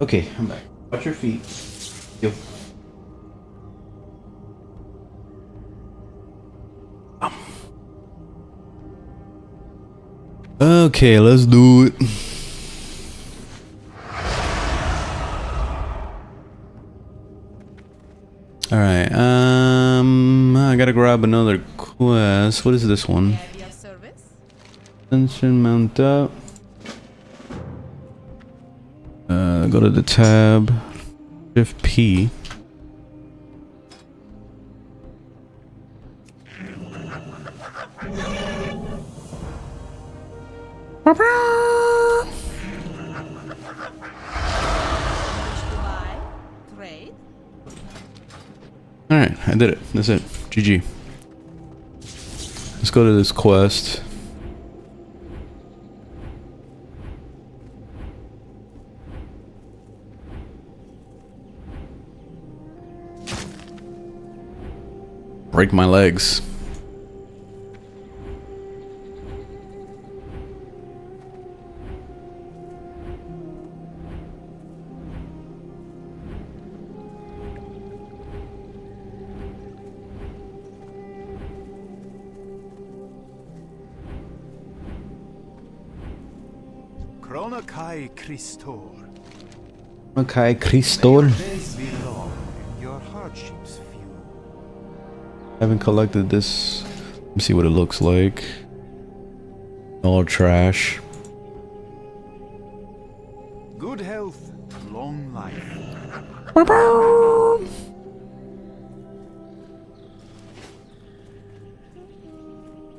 Okay, I'm back. Watch your feet. Yo. Okay, let's do it. All right. I gotta grab another quest. What is this one? Area service? Tension mount up. Go to the tab. Shift P. Trade? Alright, I did it. That's it. GG. Let's go to this quest. Break my legs. Chronokai Christor. Okay, Cristol. Days be long, your hardships few. Haven't collected this. Let me see what it looks like. All trash. Good health, long life.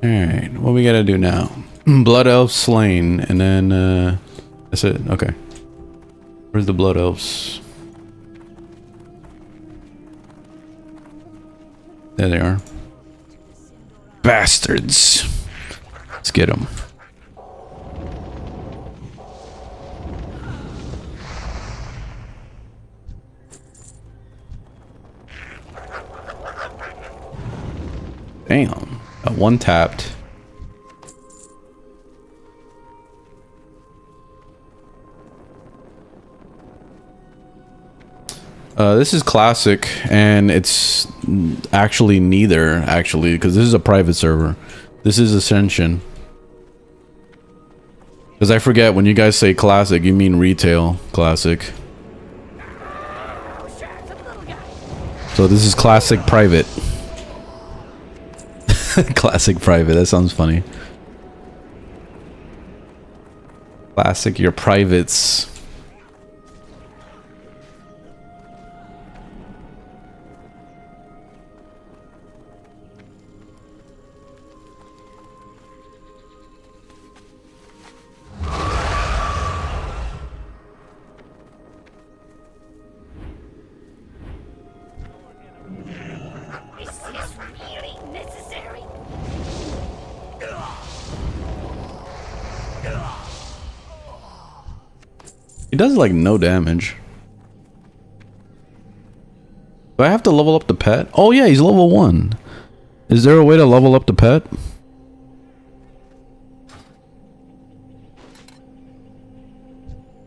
Alright, what we gotta do now? Blood elf slain, and then that's it. Okay. Where's the blood elves? There they are. Bastards. Let's get them. Damn. Got one tapped. This is classic, and it's actually neither, actually, because this is a private server. This is Ascension. Because I forget, when you guys say classic, you mean retail classic. So this is classic private. Classic private, that sounds funny. Classic your privates. Is this really necessary? He does like no damage. Do I have to level up the pet? Oh yeah, he's level 1. Is there a way to level up the pet?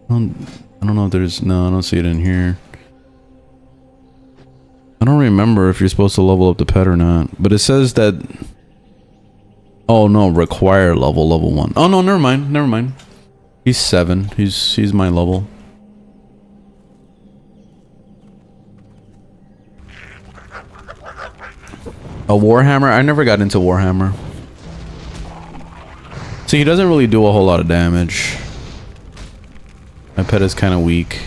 I don't know if there's... No, I don't see it in here. I don't remember if you're supposed to level up the pet or not. But it says that... Oh no, require level 1. Oh no, never mind, never mind. He's 7. He's my level. A Warhammer? I never got into Warhammer. See, he doesn't really do a whole lot of damage. My pet is kind of weak.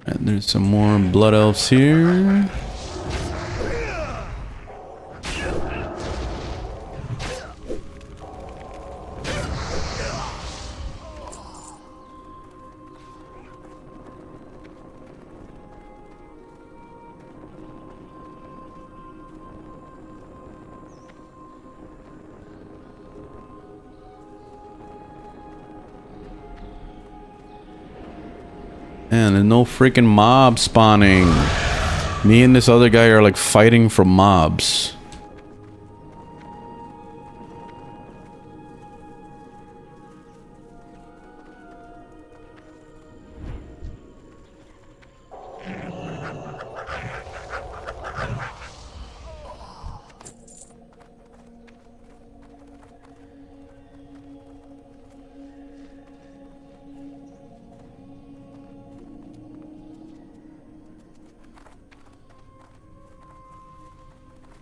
And there's some more blood elves here. Man, there's no freaking mob spawning. Me and this other guy are like fighting for mobs.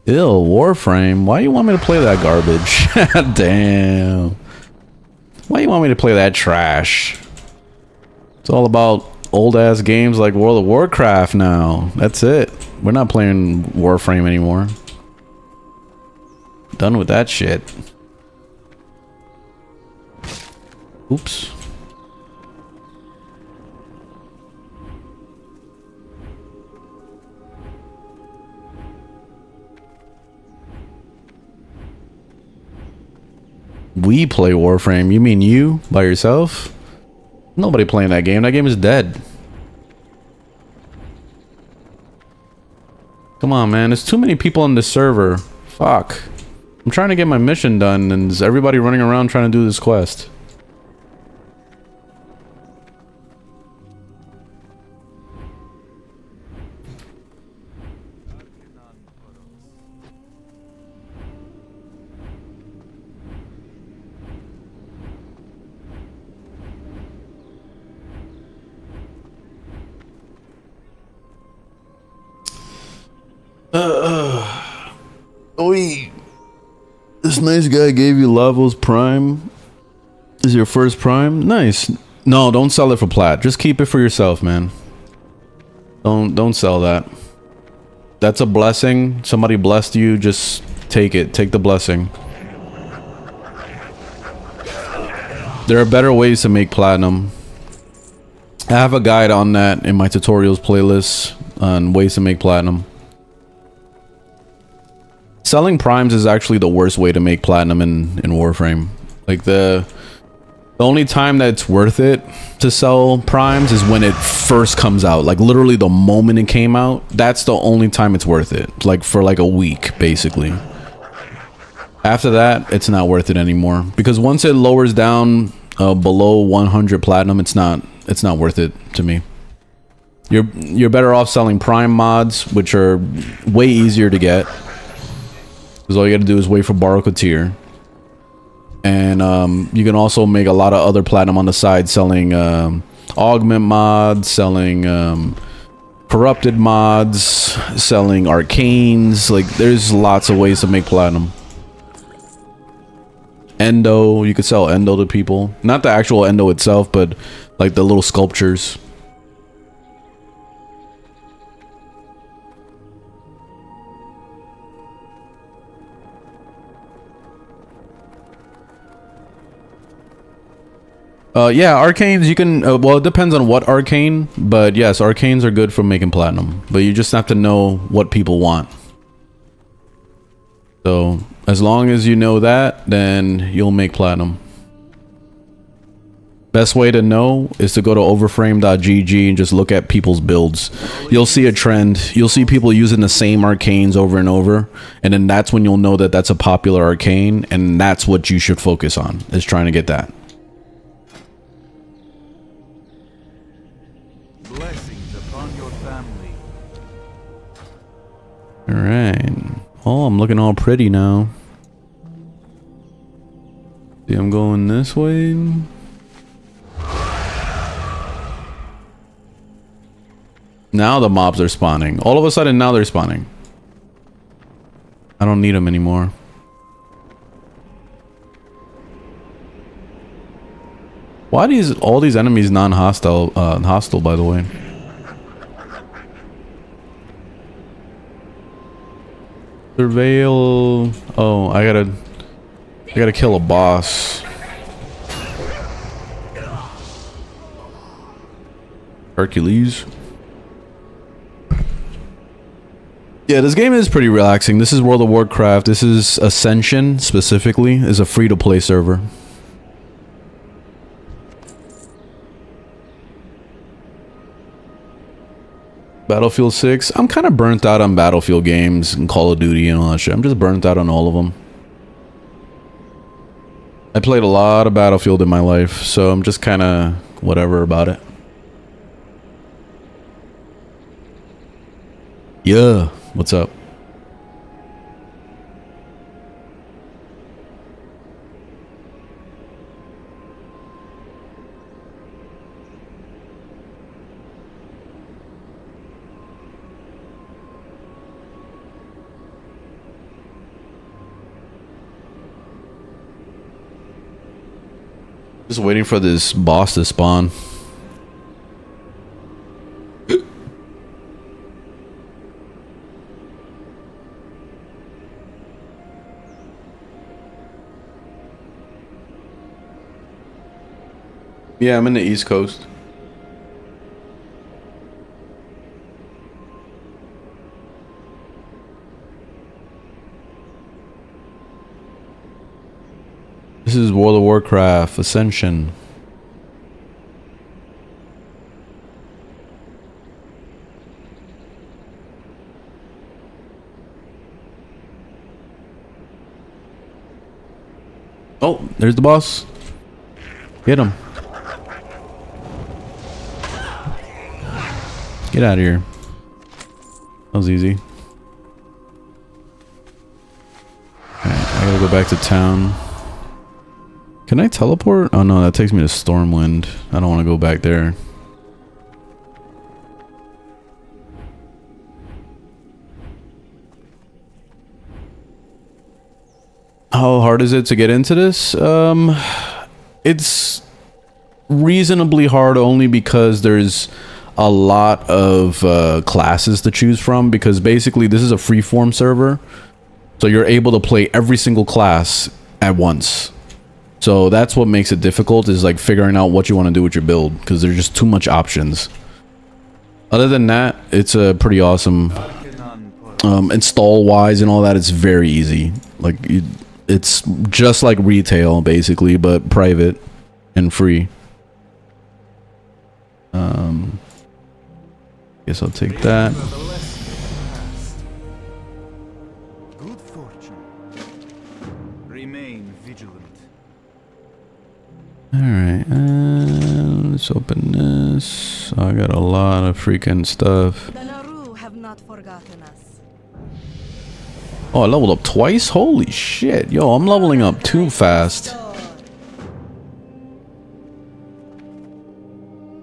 Ew, Warframe. Why you want me to play that garbage? Damn. Why you want me to play that trash? It's all about old ass games like World of Warcraft now. That's it. We're not playing Warframe anymore. Done with that shit. Oops. We play Warframe. You mean you? By yourself? Nobody playing that game. That game is dead. Come on, man. There's too many people on this server. Fuck. I'm trying to get my mission done, and there's everybody running around trying to do this quest. Oi. This nice guy gave you Lavos Prime. Is your first Prime? Nice. No, don't sell it for plat. Just keep it for yourself, man. Don't sell that. That's a blessing. Somebody blessed you. Just take it. Take the blessing. There are better ways to make platinum. I have a guide on that in my tutorials playlist on ways to make platinum. Selling primes is actually the worst way to make platinum in Warframe. Like the only time that it's worth it to sell primes is when it first comes out. Like literally the moment it came out, that's the only time it's worth it. Like for like a week, basically. After that, it's not worth it anymore. Because once it lowers down below 100 platinum, it's not worth it to me. You're better off selling prime mods, which are way easier to get. Because all you gotta do is wait for Baroque tier. And you can also make a lot of other platinum on the side selling augment mods, selling corrupted mods, selling arcanes. Like there's lots of ways to make platinum. Endo, you could sell endo to people. Not the actual endo itself, but like the little sculptures. Yeah, arcanes you can well, it depends on what arcane, but yes, arcanes are good for making platinum, but you just have to know what people want. So as long as you know that, then you'll make platinum. Best way to know is to go to overframe.gg and just look at people's builds. You'll see a trend. You'll see people using the same arcanes over and over, and then that's when you'll know that that's a popular arcane, and that's what you should focus on, is trying to get that. Blessings upon your family. All right. Oh, I'm looking all pretty now. See, I'm going this way. Now the mobs are spawning. All of a sudden, now they're spawning. I don't need them anymore. Why are all these enemies non-hostile? Hostile, by the way. Surveil. Oh, I gotta kill a boss. Hercules. Yeah, this game is pretty relaxing. This is World of Warcraft. This is Ascension specifically. Is a free-to-play server. Battlefield 6. I'm kind of burnt out on Battlefield games and Call of Duty and all that shit. I'm just burnt out on all of them. I played a lot of Battlefield in my life, so I'm just kind of whatever about it. Yeah, what's up? Just waiting for this boss to spawn. Yeah, I'm in the East Coast. This is World of Warcraft Ascension. Oh, there's the boss. Get him. Get out of here. That was easy. Alright, I gotta go back to town. Can I teleport? Oh no, that takes me to Stormwind. I don't want to go back there. How hard is it to get into this? It's reasonably hard only because there's a lot of classes to choose from, because basically this is a freeform server, so you're able to play every single class at once. So that's what makes it difficult, is like figuring out what you want to do with your build, because there's just too much options. Other than that, it's a pretty awesome. Install wise and all that, it's very easy. Like it's just like retail basically, but private and free. Guess I'll take that. Good fortune. Remain vigilant. Alright, let's open this. I got a lot of freaking stuff. The Naru have not forgotten us. Oh, I leveled up twice? Holy shit. Yo, I'm leveling up too fast.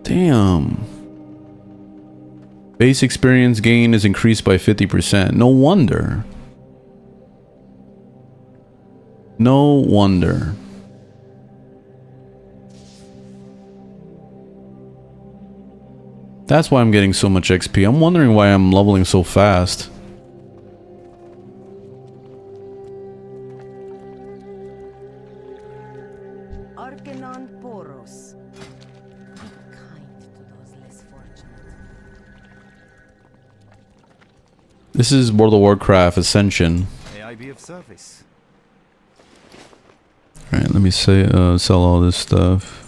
Damn. Base experience gain is increased by 50%. No wonder. No wonder. That's why I'm getting so much XP. I'm wondering why I'm leveling so fast. Arcanon Poros. Be kind to those less fortunate. This is World of Warcraft Ascension. May I be of service? Alright, let me say sell all this stuff.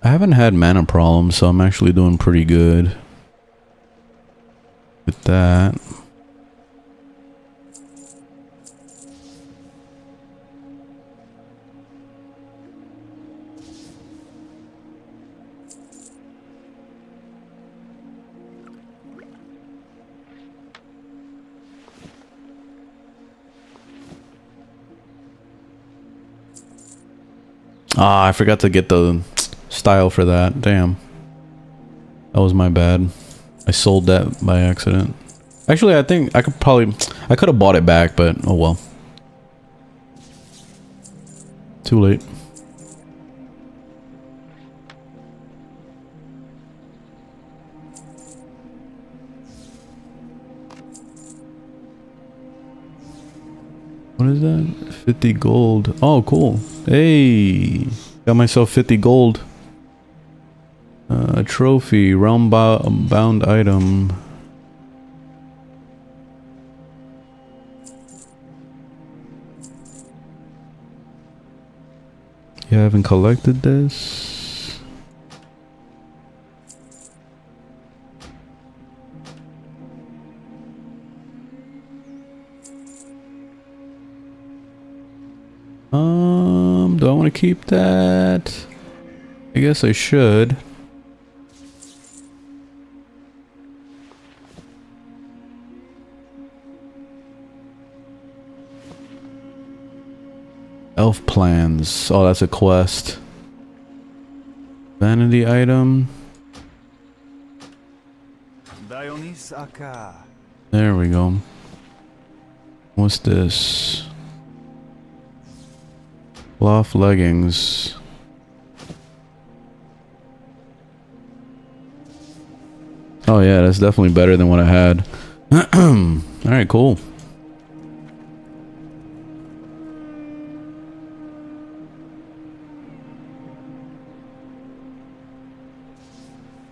I haven't had mana problems, so I'm actually doing pretty good with that. Ah, I forgot to get the style for that. Damn. That was my bad. I sold that by accident. Actually, I think I could have bought it back, but oh well. Too late. What is that? 50 gold. Oh, cool. Hey, got myself 50 gold. A trophy, realm bound item. You haven't collected this? Do I want to keep that? I guess I should. Elf plans. Oh, that's a quest. Vanity item. Dionys Aka. There we go. What's this? Cloth leggings. Oh yeah, that's definitely better than what I had. Alright, cool.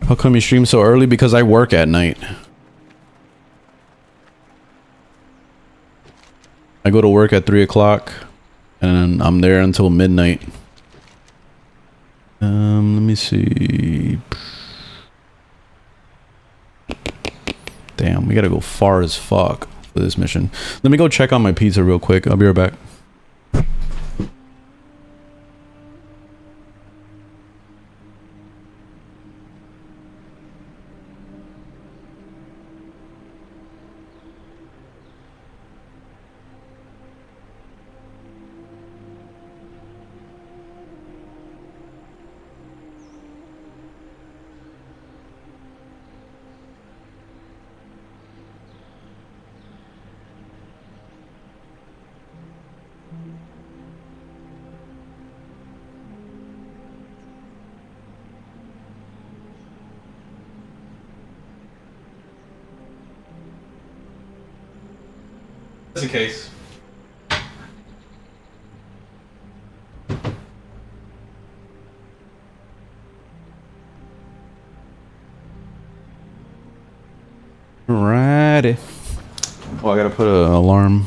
How come you stream so early? Because I work at night. I go to work at 3 o'clock. And I'm there until midnight. Let me see. Damn, we gotta go far as fuck for this mission. Let me go check on my pizza real quick. I'll be right back. Just in case. Righty. Oh, I gotta put an alarm.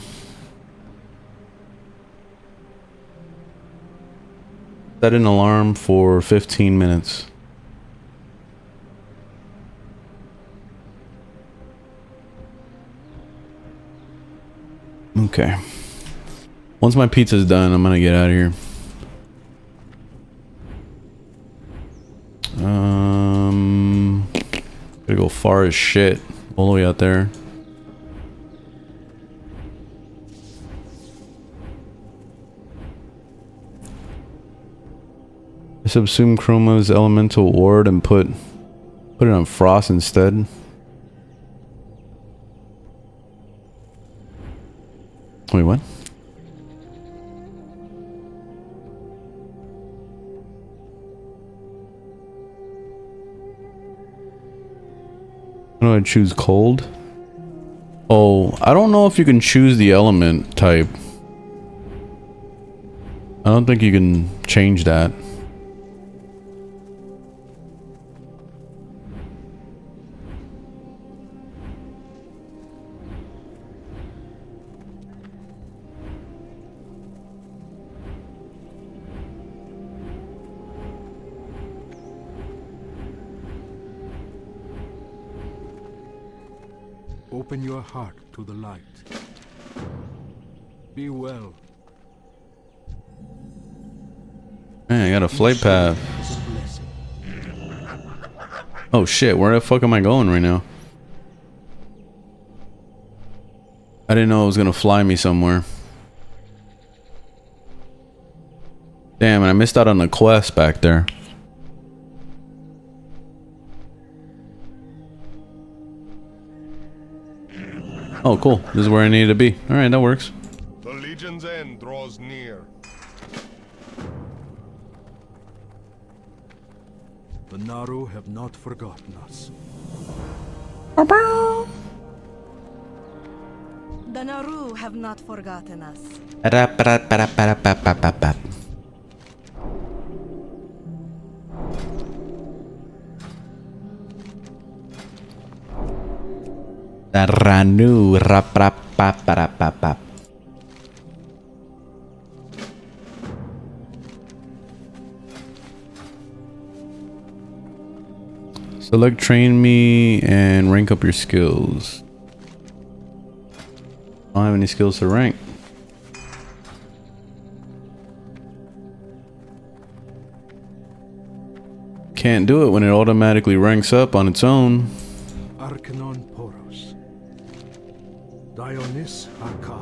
Set an alarm for 15 minutes. Okay. Once my pizza's done, I'm gonna get out of here. Gotta go far as shit. All the way out there. I subsume Chroma's elemental ward and put it on Frost instead. Wait, what? How do I choose cold? Oh, I don't know if you can choose the element type. I don't think you can change that. Open your heart to the light. Be well. Man, I got a flight path. It's a blessing. Oh shit, where the fuck am I going right now? I didn't know it was gonna fly me somewhere. Damn, and I missed out on the quest back there. Oh, cool. This is where I needed to be. Alright, that works. The Legion's end draws near. The Naru have not forgotten us. The Naru have not forgotten us. Ranu rap rap pap pap pap pap. Select train me and rank up your skills. I don't have any skills to rank. Can't do it when it automatically ranks up on its own. Arcanon Poros. Dionys Aka.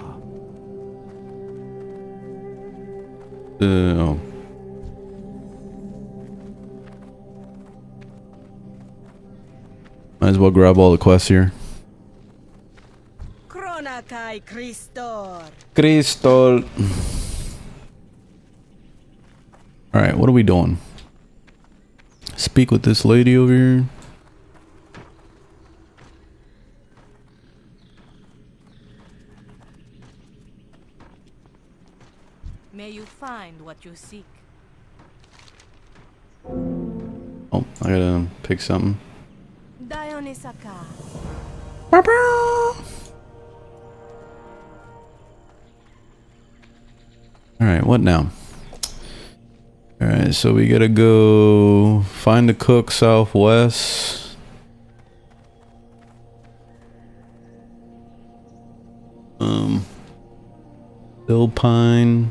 Oh. Might as well grab all the quests here. Kronakai Christor. Crystal. Alright, what are we doing? Speak with this lady over here. May you find what you seek. Oh, I gotta pick something. Dionys Aka. Alright, what now? Alright, so we gotta go find the cook southwest. Bilpine.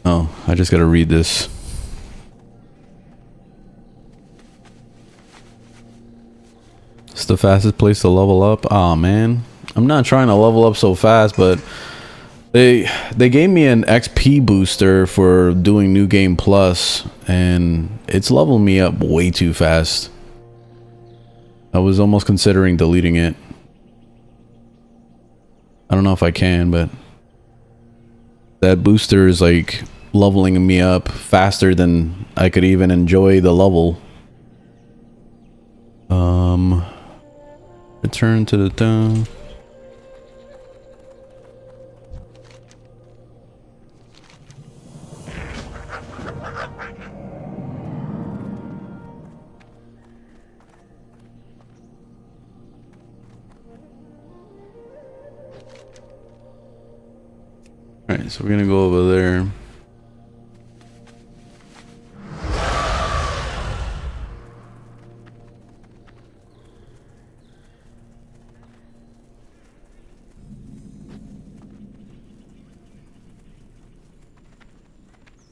Oh, I just gotta read this. It's the fastest place to level up. Aw, man. I'm not trying to level up so fast, but they gave me an XP booster for doing New Game Plus, and it's leveled me up way too fast. I was almost considering deleting it. I don't know if I can, but that booster is like leveling me up faster than I could even enjoy the level. Return to the town. Alright, so we're gonna go over there.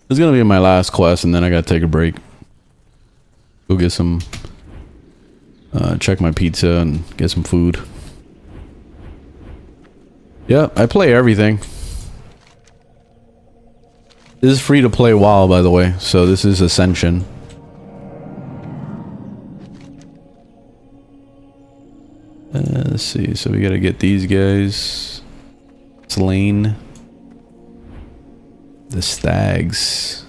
This is gonna be my last quest, and then I gotta take a break. Go get some, check my pizza and get some food. Yeah, I play everything. This is free to play WoW, by the way, so this is Ascension. Let's see, so we gotta get these guys slain. The stags.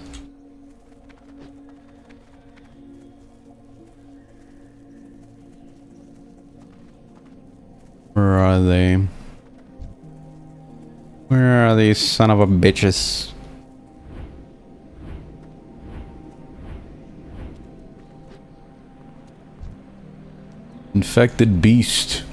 Where are they? Where are these son of a bitches? Infected beast.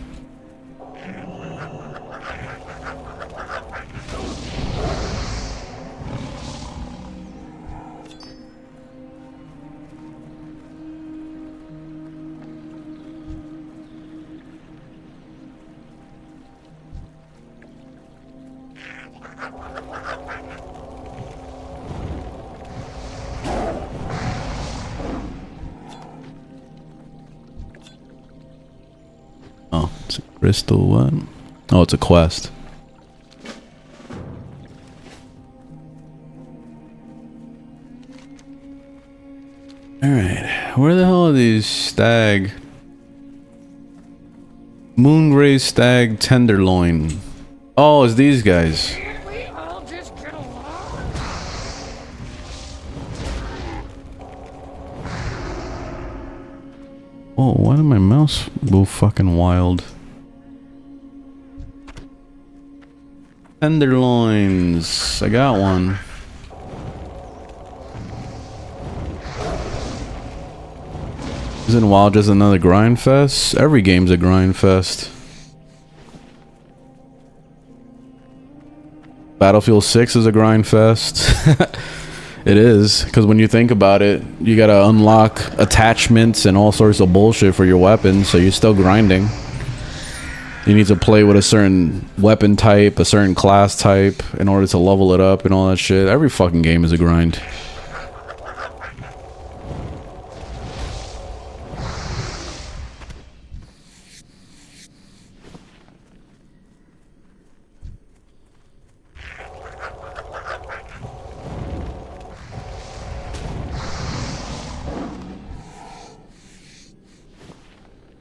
Oh, it's a crystal what? Oh, it's a quest. Alright, where the hell are these stag? Moongrave stag tenderloin. Oh, it's these guys. Whoa, why did my mouse go fucking wild? Tenderloins. I got one. Isn't WoW just another grind fest? Every game's a grind fest. Battlefield 6 is a grind fest. It is, because when you think about it, you gotta unlock attachments and all sorts of bullshit for your weapons, so you're still grinding. You need to play with a certain weapon type, a certain class type, in order to level it up and all that shit. Every fucking game is a grind.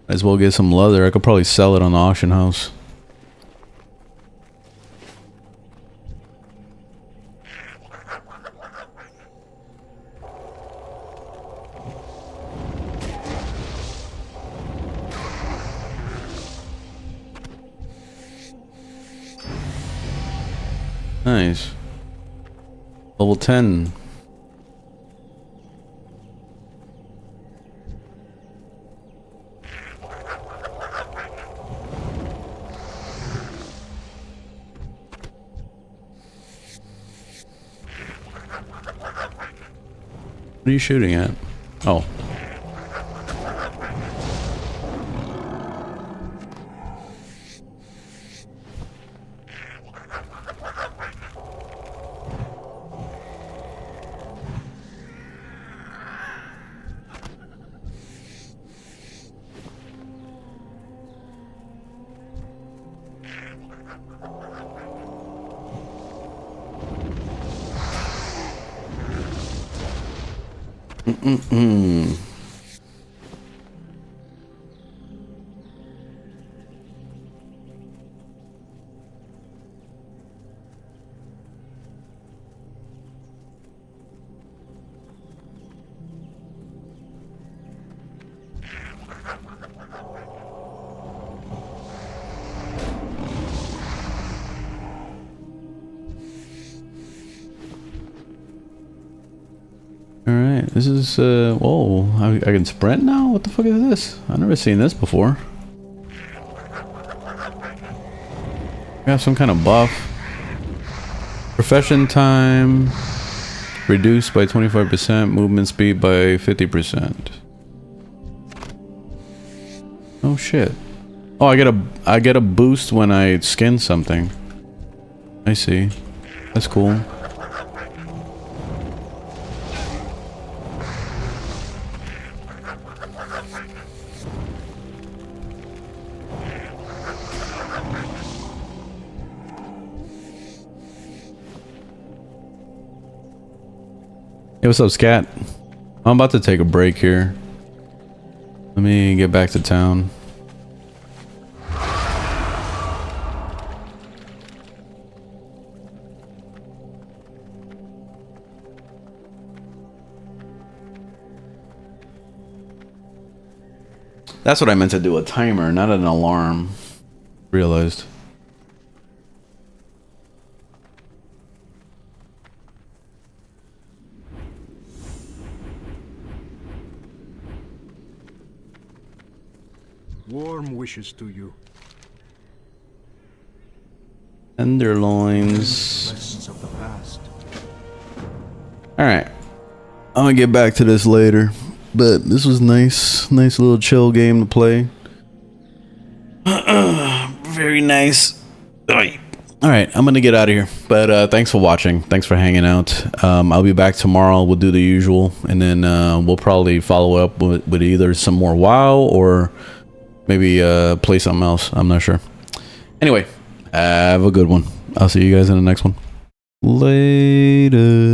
Might as well get some leather. I could probably sell it on the auction house. Nice. Level 10. What are you shooting at? Oh. This is, whoa, I can sprint now? What the fuck is this? I've never seen this before. We have some kind of buff. Profession time reduced by 25%, movement speed by 50%. Oh shit. Oh, I get a boost when I skin something. I see. That's cool. Hey, what's up, Scat? I'm about to take a break here. Let me get back to town. That's what I meant to do, a timer, not an alarm. Realized. Warm wishes to you. Tenderloins. Lessons of the past. Alright. I'm gonna get back to this later. But this was nice. Nice little chill game to play. Very nice. Alright, I'm gonna get out of here. But thanks for watching. Thanks for hanging out. I'll be back tomorrow. We'll do the usual. And then we'll probably follow up with either some more WoW or maybe play something else. I'm not sure. Anyway, have a good one. I'll see you guys in the next one. Later.